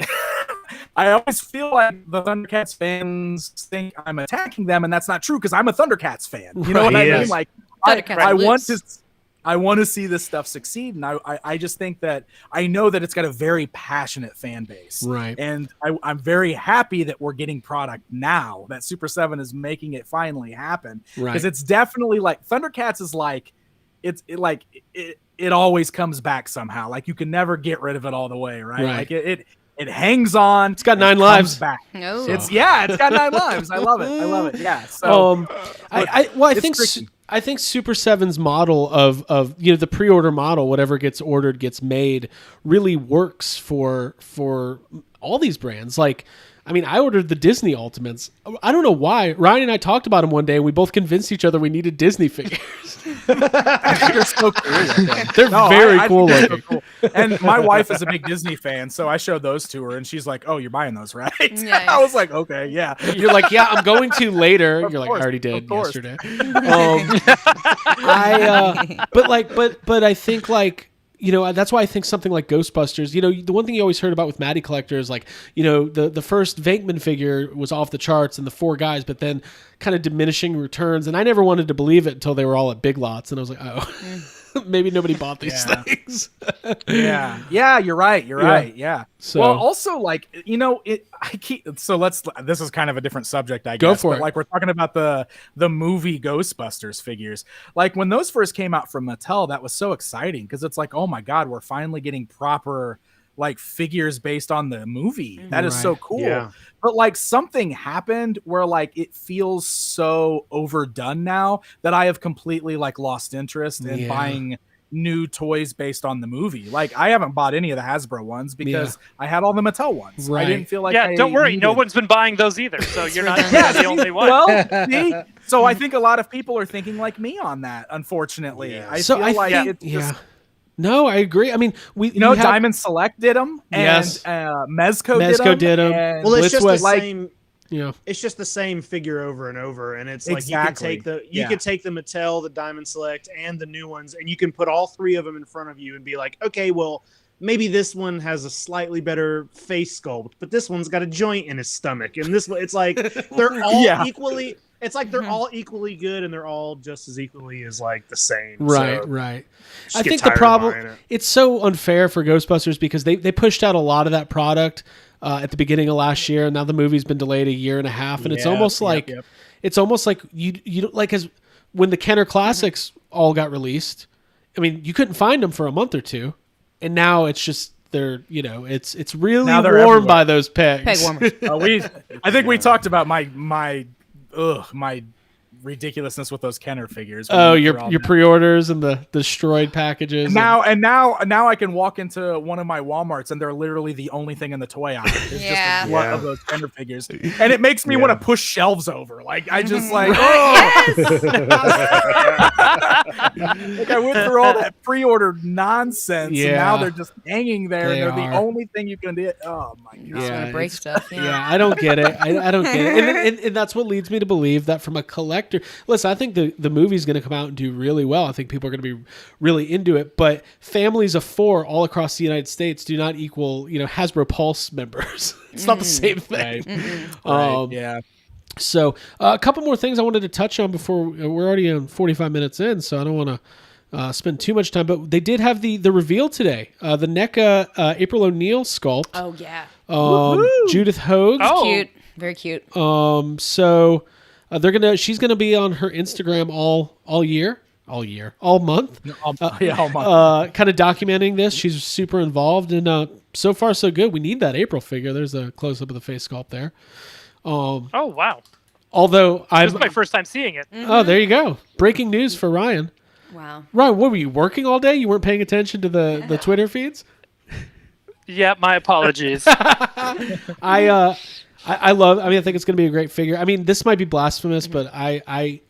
I always feel like the Thundercats fans think I'm attacking them, and that's not true because I'm a Thundercats fan. You know what I mean? Like, I want to see this stuff succeed, and I just think that I know that it's got a very passionate fan base, Right. And I'm very happy that we're getting product now. That Super 7 is making it finally happen, Right. because it's definitely like Thundercats is like it always comes back somehow. Like you can never get rid of it all the way, right? Right. Like it hangs on. It's got 9 lives. Back. No. It's got 9 lives. I love it. Yeah. So I it's think tricky. I think Super 7's model of the pre-order model, whatever gets ordered gets made, really works for all these brands. Like, I mean, I ordered the Disney Ultimates. I don't know why. Ryan and I talked about them one day, and we both convinced each other we needed Disney figures. They're so cool. They're very cool think looking. they're so cool. And my wife is a big Disney fan, so I showed those to her, and she's like, "Oh, you're buying those, right?" Yeah. I was like, "Okay, yeah." You're like, yeah, I'm going to later. Of You're like, course, I already of did course. yesterday. But I think like, that's why I think something like Ghostbusters, the one thing you always heard about with Matty Collector is like, the first Venkman figure was off the charts and the 4 guys, but then kind of diminishing returns. And I never wanted to believe it until they were all at Big Lots. And I was like, oh, maybe nobody bought these things. Yeah, you're right. Yeah. So- well, also like, this is kind of a different subject, I guess. Go for but it. like we're talking about the movie Ghostbusters figures. Like when those first came out from Mattel, that was so exciting because it's like, oh my God, we're finally getting proper like figures based on the movie. That is so cool. Yeah. But like something happened where like it feels so overdone now that I have completely like lost interest in buying new toys based on the movie. Like I haven't bought any of the Hasbro ones because I had all the Mattel ones. Right. I didn't feel like Don't worry, no needed- one's been buying those either, so you're not the only one. Well, see? So I think a lot of people are thinking like me on that, unfortunately. Yeah. I So feel I like think, it's just, No, I agree. I mean, we have Diamond Select did them, and Yes. Mezco did 'em. and Well, it's just the Blitzway. same. Yeah. It's just the same figure over and over, and it's like Exactly. you can take the Mattel, the Diamond Select, and the new ones, and you can put all 3 of them in front of you and be like, okay, well, maybe this one has a slightly better face sculpt, but this one's got a joint in his stomach, and this one, it's like they're all equally. It's like they're all equally good, and they're all just as equally as like the same. Right, So, right. just I get think the tired of problem buying it. it's so unfair for Ghostbusters because they pushed out a lot of that product at the beginning of last year, and now the movie's been delayed 1.5 years, and it's almost like it's almost like you don't like as when the Kenner Classics all got released. I mean, you couldn't find them for a month or two, and now it's just they're it's really Now warm they're everywhere. by those pegs. Peg warmers. I think we talked about my ridiculousness with those Kenner figures. Oh, your For all that. pre-orders and the destroyed packages. Now I can walk into one of my Walmarts and they're literally the only thing in the toy aisle. It's Yeah. just a glut of those Kenner figures, and it makes me want to push shelves over. Like I just like, like I went through all that pre-ordered nonsense, and now Yeah. they're just hanging there, They and they're are. the only thing you can do. Oh my god! Just want to break it's- stuff. Yeah, I don't get it. I don't get it. And that's what leads me to believe that from a collector, listen, I think the movie's going to come out and do really well. I think people are going to be really into it. But families of 4 all across the United States do not equal, Hasbro Pulse members. It's not the same thing. Yeah. So a couple more things I wanted to touch on before we're already on 45 minutes in, so I don't want to spend too much time. But they did have the reveal today. The NECA April O'Neil sculpt. Oh yeah. Judith Hogue. Oh. Cute. Very cute. So she's gonna be on her Instagram all month, All month. kind of documenting this. She's super involved, and so far so good. We need that April figure. There's a close up of the face sculpt there. Oh wow, Although this I've is my first time seeing it. oh, there you go. Breaking news for Ryan. Wow. Ryan, what were you working all day? You weren't paying attention to the Twitter feeds? Yeah, my apologies. I I love. I mean, I think it's going to be a great figure. I mean, this might be blasphemous, but I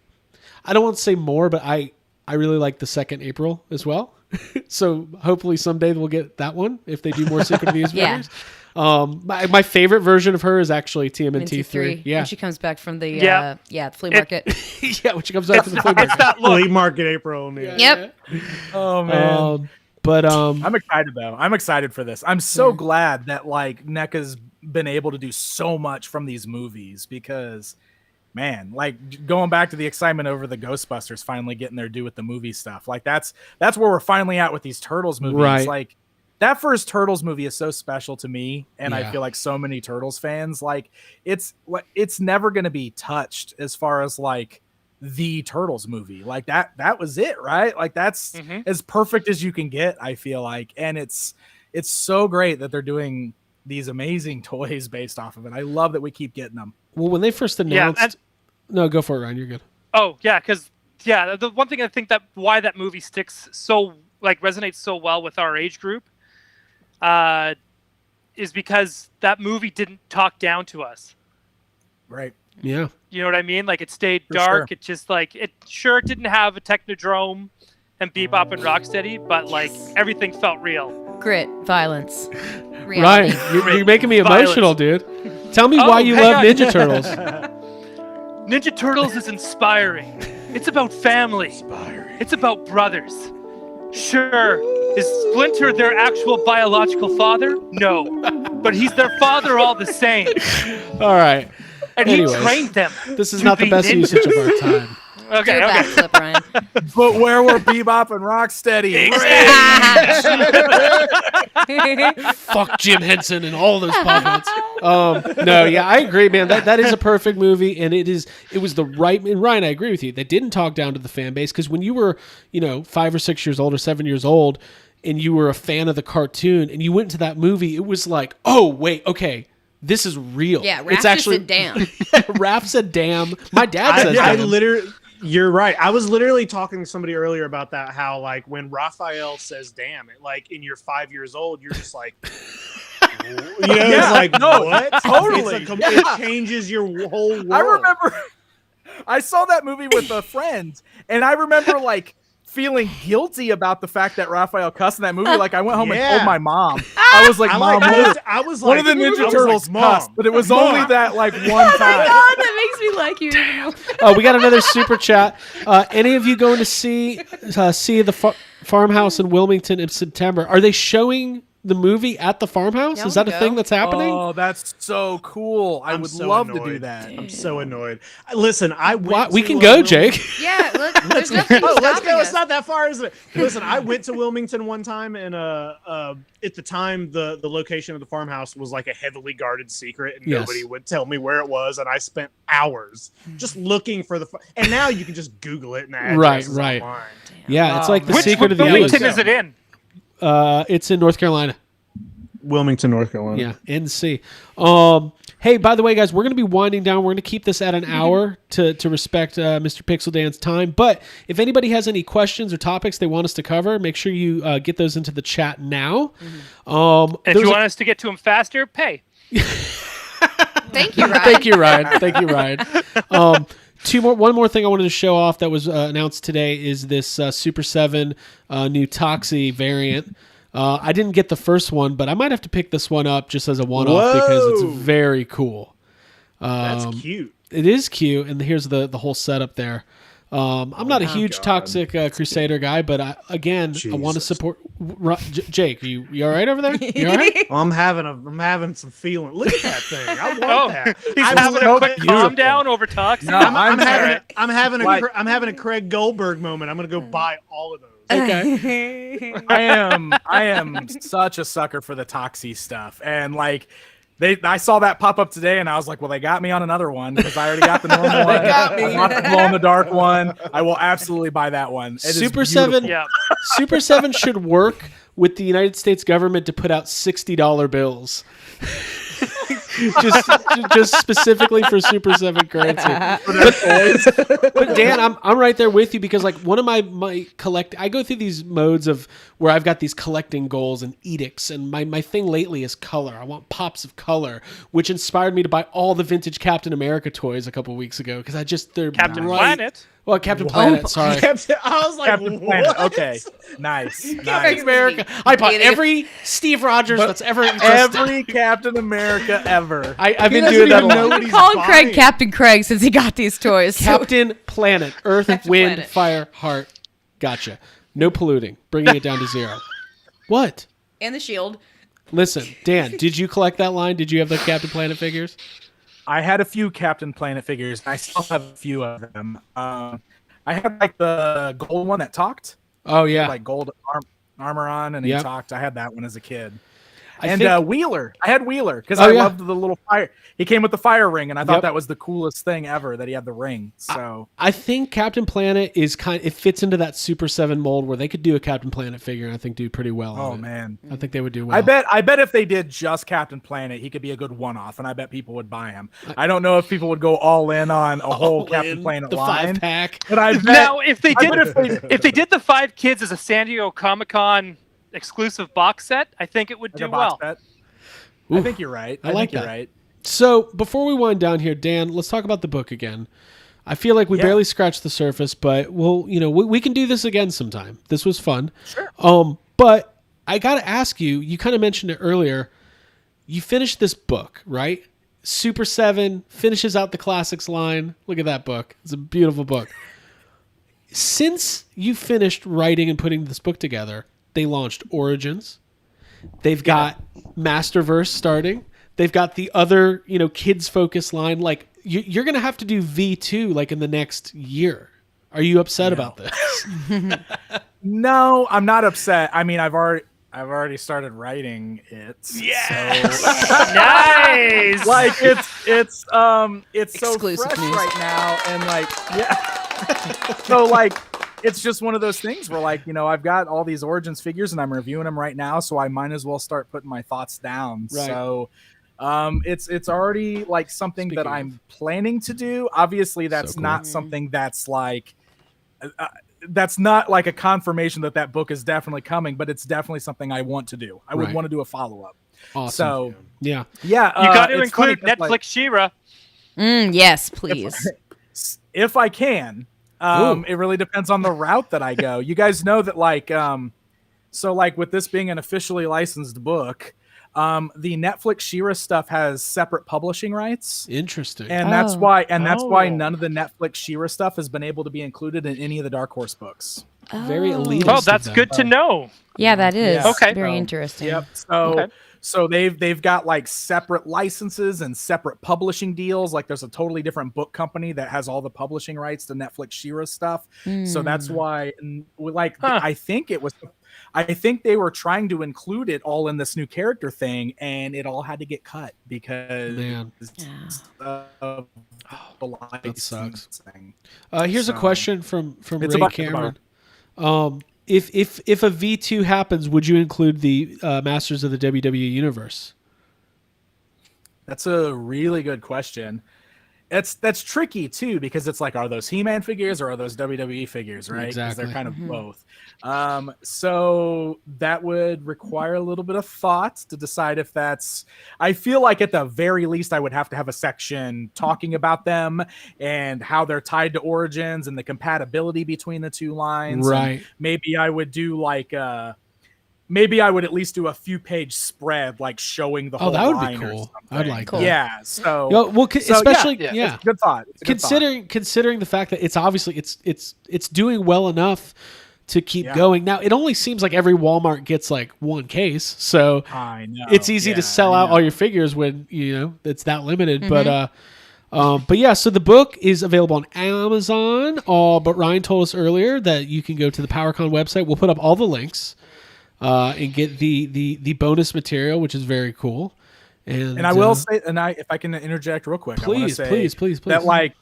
don't want to say more, but I really like the second April as well. So hopefully someday we'll get that one if they do more Secret Views Yeah. figures. My favorite version of her is actually TMNT 3. Yeah, When she comes back from the flea It- market. yeah, when she comes back from the flea market. It's that look. Flea market April. Yeah. Yep. Oh man. But I'm excited though. I'm excited for this. I'm so glad that like NECA's been able to do so much from these movies because, man, like going back to the excitement over the Ghostbusters finally getting their due with the movie stuff. Like that's where we're finally at with these Turtles movies. Right. Like that first Turtles movie is so special to me, and Yeah. I feel like so many Turtles fans. Like it's never going to be touched as far as like the Turtles movie. Like that was it, right? Like that's as perfect as you can get, I feel like. And it's so great that they're doing these amazing toys based off of it. I love that we keep getting them. well, when they first announced, no, go for it, Ryan. You're good. Oh yeah, because the one thing I think that why that movie sticks so like resonates so well with our age group, is because that movie didn't talk down to us. Right. Yeah. You know what I mean? Like it stayed For dark. sure. It just like it didn't have a Technodrome and Bebop and Rocksteady, but like everything felt real. Grit, violence, reality. Ryan, you're making me Violence. emotional, dude. Tell me Oh, why you hang love on. Ninja Turtles. Ninja Turtles is inspiring. It's about family. It's about brothers. Sure, is Splinter their actual biological father? No, but he's their father all the same. All right. And Anyways, he trained them. This is to not the be best ninjas. usage of our time. Do Okay, a okay. backflip, Ryan. But where were Bebop and Rocksteady? Fuck Jim Henson and all those puppets. No, yeah, I agree, man. That is a perfect movie, and it was the right. And Ryan, I agree with you. They didn't talk down to the fan base because when you were, 5 or 6 years old or 7 years old, and you were a fan of the cartoon, and you went to that movie, it was like, oh wait, okay. This is real. Yeah, Raph it's just actually said damn. Raph said damn. My dad says I damn. literally, you're right. I was literally talking to somebody earlier about that. How like when Raphael says "damn," it like in your 5 years old, you're just like, it's like no, what? totally. It changes your whole world. I remember I saw that movie with a friend, and I remember like feeling guilty about the fact that Raphael cussed in that movie. Like I went home and Yeah. told my mom. I was like, Mom, I was like, one of the I Ninja was Turtles like, Mom, cussed, but it was only that like one time. God, that makes me like you even more. We got another super chat. Any of you going to see the farmhouse in Wilmington in September? Are they showing the movie at the farmhouse? Yeah, Is that a we'll thing go. that's happening? Oh, that's so cool. I I'm would so love to do annoyed. that. I'm so annoyed. Listen, I went. Why- we to, can go, Wil- Jake. Yeah, there's nothing Oh, let's stopping go. us. It's not that far, is it? Listen, I went to Wilmington one time, and at the time, the location of the farmhouse was like a heavily guarded secret, and Yes. nobody would tell me where it was, and I spent hours just looking for the. And now you can just Google it, and the address Right, is right. online. Yeah, it's like the Which secret of the Wilmington Ooze. is it in? It's in North Carolina. Wilmington, North Carolina. Yeah, NC. Hey, by the way, guys, we're going to be winding down. We're going to keep this at an hour to respect Mr. Pixel Dan's time. But if anybody has any questions or topics they want us to cover, make sure you get those into the chat now. And if you want us to get to him faster, pay. Thank you, Ryan. Thank you, Ryan. Thank you, Ryan. One more thing I wanted to show off that was announced today is this Super 7 new Toxie variant. I didn't get the first one, but I might have to pick this one up just as a one-off because Whoa. it's very cool. That's cute. It is cute, and here's the whole setup there. I'm not a huge Toxic Crusader guy, but I want to Jesus. support. Jake, you all right over there? You all right? I'm having some feeling. Look at that thing. I want Oh, that. he's I having love a quick it. calm down over talks. No, I'm sorry. having a Craig Goldberg moment. I'm gonna go buy all of those. Okay. I am such a sucker for the Toxie stuff, and like I saw that pop up today, and I was like, well, they got me on another one because I already got the normal one. I want the glow in the dark one. I will absolutely buy that one. It is Super beautiful. 7 Yeah. Super 7 should work with the United States government to put out $60 bills. just specifically for Super 7 currency. But Dan, I'm right there with you because like one of my I go through these modes of where I've got these collecting goals and edicts, and my thing lately is color. I want pops of color, which inspired me to buy all the vintage Captain America toys a couple weeks ago because they're Captain bright. Planet. Well, Captain Planet, sorry. I was like, Captain what? Planet. Okay, nice. Captain America. I bought every Steve Rogers that's ever existed. Every Captain America ever. I've been doesn't doing that a even know lot. what I'm he's calling Craig buying. Captain Craig since he got these toys. Captain Planet. Earth, Captain wind, Planet. fire, heart. Gotcha. No polluting. Bringing it down to 0. What? And the shield. Listen, Dan, did you collect that line? Did you have the Captain Planet figures? I had a few Captain Planet figures. I still have a few of them. I had like the gold one that talked. Oh, yeah. Like gold armor on, and Yep. he talked. I had that one as a kid. I And think- Wheeler. I had Wheeler because Oh, I yeah. loved the little fire. He came with the fire ring, and I thought Yep. that was the coolest thing ever that he had the ring. So I think Captain Planet it fits into that Super 7 mold where they could do a Captain Planet figure and I think do pretty well. oh on it. man. I think they would do well. I bet if they did just Captain Planet, he could be a good one-off, and I bet people would buy him. I don't know if people would go all in on a whole All Captain in, Planet the line. 5-pack. But I bet, Now, if they I did, bet if they did the 5 kids as a San Diego Comic-Con exclusive box set, I think it would like do a box well. set. I Oof. think you're right. I like think you're that. right. So before we wind down here, Dan, let's talk about the book again. I feel like we Yeah. barely scratched the surface, but we can do this again sometime. This was fun. Sure. But I got to ask you, you kind of mentioned it earlier. You finished this book, right? Super 7 finishes out the classics line. Look at that book. It's a beautiful book. Since you finished writing and putting this book together, they launched Origins. They've got Masterverse starting. They've got the other, kids focus line. Like you're going to have to do V2 like in the next year. Are you upset about this? No, I'm not upset. I mean, I've already started writing it. Yes! So, Nice. like it's so Exclusive fresh news. right now, and like yeah. So like it's just one of those things where like I've got all these Origins figures and I'm reviewing them right now, so I might as well start putting my thoughts down. Right. So it's already like something that Speaking I'm planning to do. Obviously, that's cool. not something that's like. That's not like a confirmation that book is definitely coming, but it's definitely something I want to do. I would Right. want to do a follow-up. Awesome. So Yeah. yeah, You got to it's funny include 'cause, Netflix like, She-Ra. Yes, please. if I can. Ooh. It really depends on the route that I go. You guys know that like so like with this being an officially licensed book, the Netflix She-Ra stuff has separate publishing rights. Interesting. And that's Oh. why Oh. none of the Netflix She-Ra stuff has been able to be included in any of the Dark Horse books. Very elitist. Oh, of that's them. good to know. Yeah, that is. Yeah. Okay. Very So, interesting. Yep. Okay. So they've got like separate licenses and separate publishing deals. Like there's a totally different book company that has all the publishing rights to Netflix She-Ra stuff. So that's why Huh. I think they were trying to include it all in this new character thing, and it all had to get cut because Man. of the that sucks. licensing. Here's a So, question from it's Ray a bummer. Cameron. If a V2 happens, would you include the Masters of the WWE Universe? That's a really good question. That's tricky too, because it's like, are those He-Man figures or are those WWE figures, right? 'Cause Exactly. they're kind of both. So that would require a little bit of thought to decide if that's. I feel like at the very least, I would have to have a section talking about them and how they're tied to Origins and the compatibility between the two lines. Right. And maybe I would do like maybe I would at least do a few page spread, like showing the whole Oh, that would be line or cool. I'd something. like Cool. that. Yeah. So. Well, So, especially yeah, yeah. it's a good thought. It's a good thought. Considering the fact that it's obviously it's doing well enough to keep Yeah. going. Now it only seems like every Walmart gets like one case, so I know. it's easy to Yeah, sell I out all know. your figures when it's that limited. But yeah, so the book is available on Amazon. But Ryan told us earlier that you can go to the PowerCon website. We'll put up all the links and get the bonus material, which is very cool. And And I will say, if I can interject real quick, I wanna please, say please. that like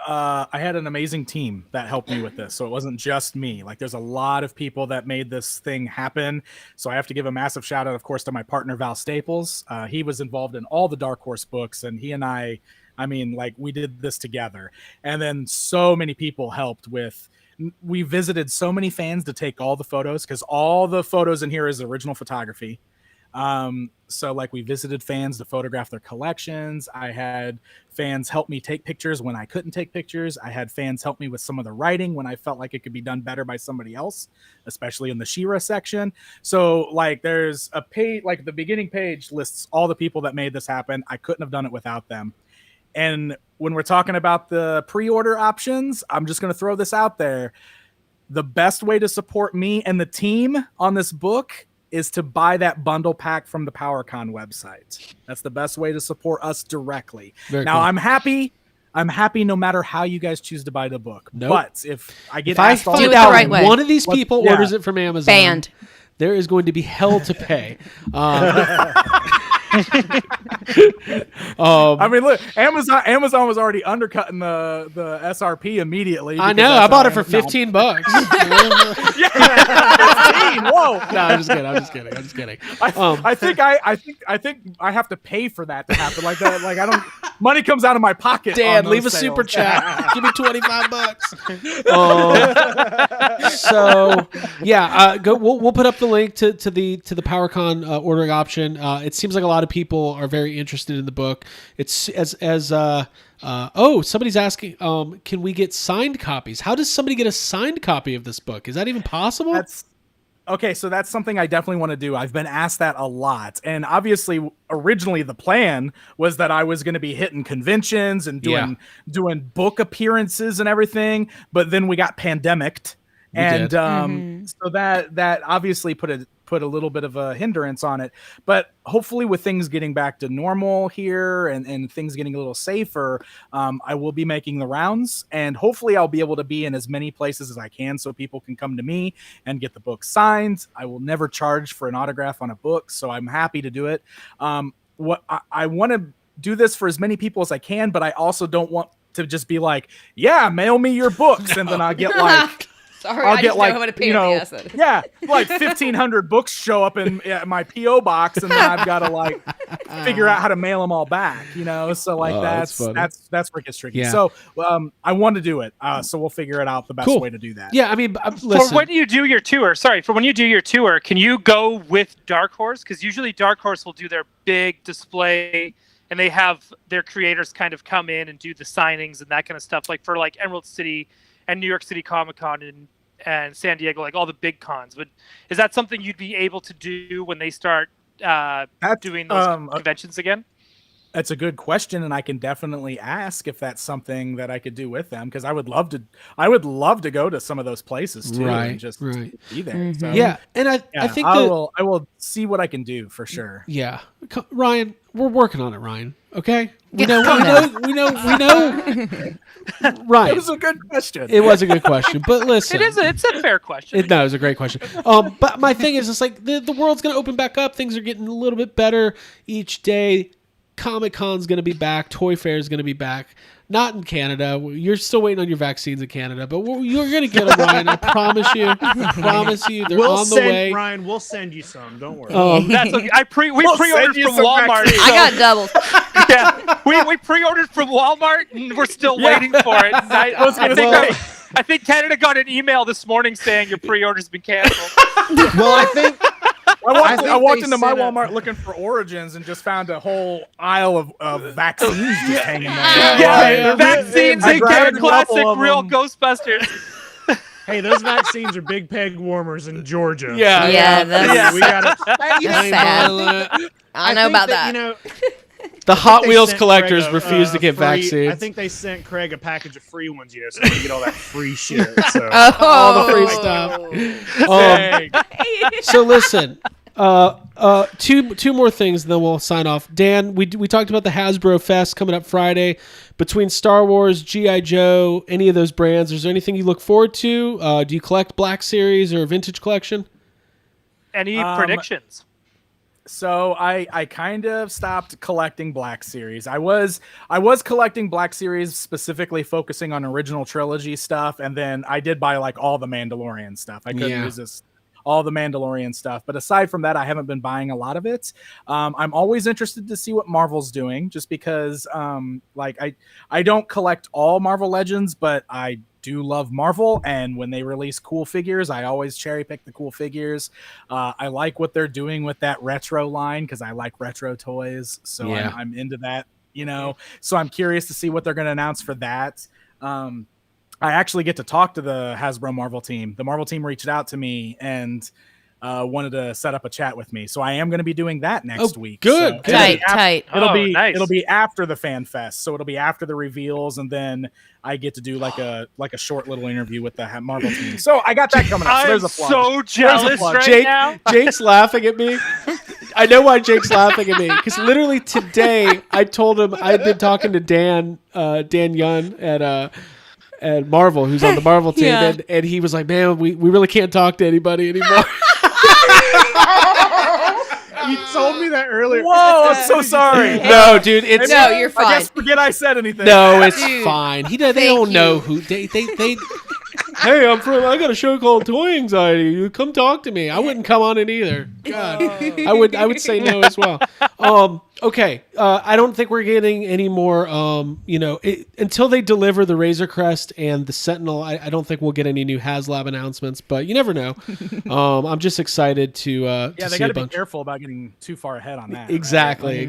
I had an amazing team that helped me with this. So it wasn't just me. Like there's a lot of people that made this thing happen. So I have to give a massive shout out, of course, to my partner, Val Staples. He was involved in all the Dark Horse books, and he and I mean, like we did this together. And then so many people helped with, we visited so many fans to take all the photos, because all the photos in here is original photography. So like we visited fans to photograph their collections. I had fans help me take pictures when I couldn't take pictures. I had fans help me with some of the writing when I felt like it could be done better by somebody else, especially in the She-Ra section. So like there's a page, like the beginning page lists all the people that made this happen. I couldn't have done it without them. And when we're talking about the pre-order options, I'm just going to throw this out there. The best way to support me and the team on this book is to buy that bundle pack from the PowerCon website. That's the best way to support us directly. Very now, cool. I'm happy no matter how you guys choose to buy the book. Nope. But if I get If I asked all Do find it the the out right way. one of these people Yeah. orders it from Amazon, Banned. there is going to be hell to pay. I mean, look, Amazon was already undercutting the SRP immediately. I because know. that's I bought how it for Amazon- $15. Whoa! No, I'm just kidding. I think I have to pay for that to happen. Like that, like I don't. Money comes out of my pocket. Dan, on leave a those sales. super chat. Give me $25. So yeah, go. We'll put up the link to the PowerCon ordering option. It seems like a lot of people are very interested in the book. It's somebody's asking, can we get signed copies? How does somebody get a signed copy of this book? Is that even possible? Okay, so that's something I definitely want to do. I've been asked that a lot. And obviously, originally the plan was that I was going to be hitting conventions and doing book appearances and everything. But then we got pandemicked. So that obviously put a little bit of a hindrance on it. But hopefully with things getting back to normal here and things getting a little safer, I will be making the rounds, and hopefully I'll be able to be in as many places as I can so people can come to me and get the book signed. I will never charge for an autograph on a book, so I'm happy to do it. What I want to do this for as many people as I can, but I also don't want to just be like, yeah, mail me your books, and then I get like Sorry, I'll I get just like, know how to pay you know, the asset. yeah, like 1,500 books show up in my PO box, and then I've got to like figure out how to mail them all back, you know. So like that's where it gets tricky. Yeah. So I want to do it. So we'll figure it out the best Cool. way to do that. Yeah, I mean, For listen. when you do your tour, can you go with Dark Horse? Because usually Dark Horse will do their big display, and they have their creators kind of come in and do the signings and that kind of stuff. Like for like Emerald City and New York City Comic Con and San Diego, like all the big cons. But is that something you'd be able to do when they start doing those conventions again? That's a good question, and I can definitely ask if that's something that I could do with them, because I would love to go to some of those places too, and just be there. So, Yeah, and I think I will see what I can do for sure. Yeah, Ryan, we're working on it, Ryan. Okay, we know. Ryan, It was a good question. It was a good question, but listen, It's a fair question. It was a great question. But my thing is, it's like the world's going to open back up. Things are getting a little bit better each day. Comic-Con's going to be back. Toy Fair's going to be back. Not in Canada. You're still waiting on your vaccines in Canada, but you're going to get them, Ryan. I promise you. They're on the way. Ryan, we'll send you some. Don't worry. That's okay. We pre-ordered from some Walmart. vaccines. I got doubles. Yeah, we pre-ordered from Walmart, and we're still waiting for it. And I think Canada got an email this morning saying your pre-order's been canceled. Well, I think I walked they into my sent Walmart looking for Origins and just found a whole aisle of vaccines just hanging there. Yeah, vaccines I and grabbed a classic couple of real them. Ghostbusters. Hey, those vaccines are big peg warmers in Georgia. Yeah. Yeah, that's we got to. sad. I know about that. You know, The Hot they Wheels sent collectors Craig refuse to get free- vaccines. I think they sent Craig a package of free ones, so he could get all that free shit. So. all the free stuff. Dang. So listen, two more things, and then we'll sign off. Dan, we talked about the Hasbro Fest coming up Friday. Between Star Wars, G.I. Joe, any of those brands, is there anything you look forward to? Do you collect Black Series or Vintage Collection? Any predictions? So I kind of stopped collecting Black Series. I was collecting Black Series specifically focusing on original trilogy stuff, and then I did buy like all the Mandalorian stuff. I couldn't resist all the Mandalorian stuff. But aside from that, I haven't been buying a lot of it. I'm always interested to see what Marvel's doing, just because like I don't collect all Marvel Legends, but I do love Marvel, and when they release cool figures, I always cherry pick the cool figures. I like what they're doing with that retro line because I like retro toys, so I'm into that, you know. So I'm curious to see what they're going to announce for that. I actually get to talk to the Hasbro Marvel team. The Marvel team reached out to me and wanted to set up a chat with me, so I am going to be that next week. Good, So tight. It'll be after the Fan Fest, so it'll be after the reveals, and then I get to do like a short little interview with the Marvel team. So I got that coming up. So there's a plug. So jealous now. Jake's laughing at me. I know why Jake's laughing at me, because literally today I told him I'd been talking to Dan Yun at Marvel, who's on the Marvel team, and he was like, "Man, we really can't talk to anybody anymore." You told me that earlier. Whoa, I'm so sorry. No, dude, it's No, you're fine. I just forget I said anything. no, it's fine. They don't know who they. Hey, I got a show called Toy Anxiety. You come talk to me. I wouldn't come on it either. God, I would say no as well. Okay. I don't think we're getting any more. Until they deliver the Razor Crest and the Sentinel, I don't think we'll get any new HasLab announcements. But you never know. I'm just excited to. Yeah, they got to be careful about getting too far ahead on that. Exactly.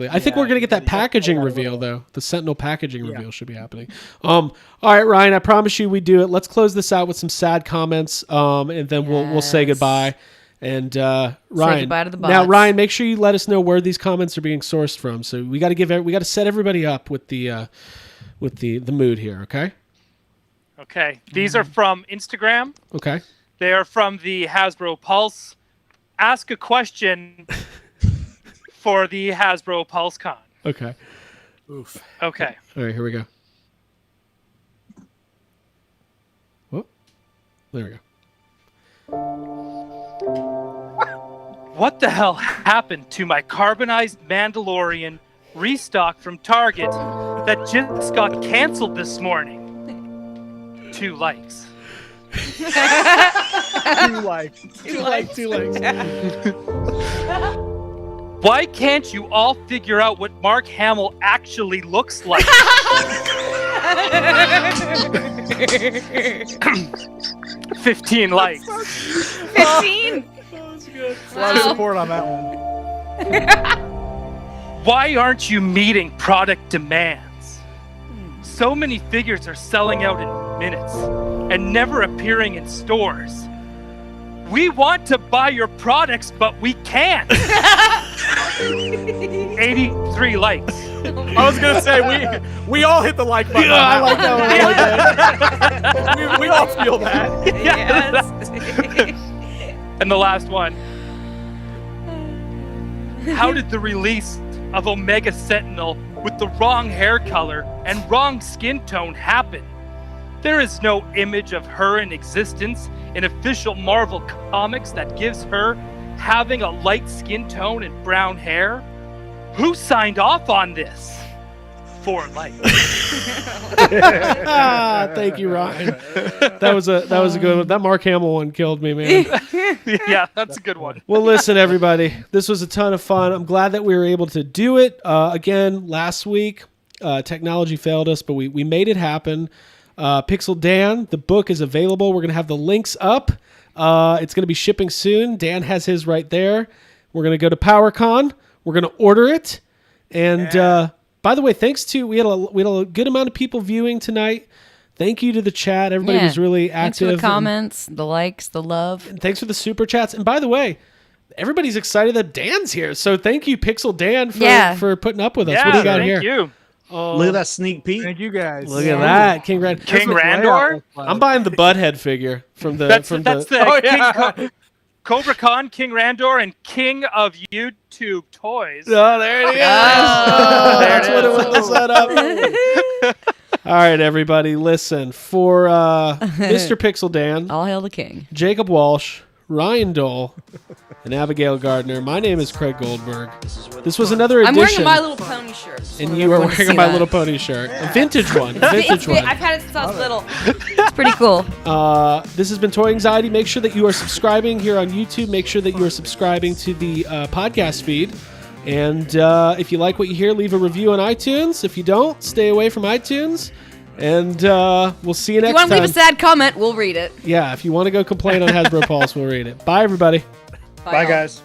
I think we're gonna get that packaging reveal though. The Sentinel packaging reveal should be happening. All right, Ryan. I promise you we do it. Let's close this out with some sad comments, and then we'll say goodbye. And Ryan, say goodbye to the bots. Now Ryan, make sure you let us know where these comments are being sourced from. So we got to set everybody up with the mood here. Okay. Okay. These are from Instagram. Okay. They are from the Hasbro Pulse. Ask a question for the Hasbro Pulse Con. Okay. Oof. Okay. All right, here we go. Whoop. There we go. What the hell happened to my carbonized Mandalorian restock from Target that just got canceled this morning? 2 likes. 2 likes. 2 likes. Why can't you all figure out what Mark Hamill actually looks like? 15 likes. 15? A lot of support on that one. Why aren't you meeting product demands? So many figures are selling out in minutes and never appearing in stores. We want to buy your products, but we can't. 83 likes. I was gonna say we all hit the like button. Yeah, I like that one. we all feel that. Yes. And the last one. How did the release of Omega Sentinel with the wrong hair color and wrong skin tone happen? There is no image of her in existence in official Marvel comics that gives her having a light skin tone and brown hair. Who signed off on this? 4 likes. Thank you, Ryan. That was a good one. That Mark Hamill one killed me, man. Yeah, that's a good one. Well, listen, everybody. This was a ton of fun. I'm glad that we were able to do it. Again, last week, technology failed us, but we made it happen. Pixel Dan, the book is available. We're going to have the links up. It's going to be shipping soon. Dan has his right there. We're going to go to PowerCon. We're going to order it. And by the way, thanks to we had a good amount of people viewing tonight. Thank you to the chat. Everybody was really active. Thanks for the comments, the likes, the love. And thanks for the super chats. And by the way, everybody's excited that Dan's here. So thank you, Pixel Dan, for putting up with us. Yeah, what do you got thank here? You. Look at that sneak peek. Thank you guys. Look at that, King Randor. I'm buying the Butthead figure from the. That's the King Cobra Khan, King Randor, and King of YouTube Toys. Oh, there it is. That's what it was set up. All right, everybody, listen. For Mr. Pixel Dan, All hail the king. Jacob Walsh, Ryan Dole, and Abigail Gardner. My name is Craig Goldberg. This was another edition. I'm wearing a My Little Pony shirt. so and you are everyone can wearing a see My that. Little Pony shirt. A vintage one. A vintage one. I've had it since I was little. It's pretty cool. This has been Toy Anxiety. Make sure that you are subscribing here on YouTube. Make sure that you are subscribing to the podcast feed. And if you like what you hear, leave a review on iTunes. If you don't, stay away from iTunes. And we'll see you If next you want to time. leave a sad comment, we'll read it. Yeah, if you want to go complain on Hasbro Pulse, we'll read it. Bye, everybody. Bye, all. guys.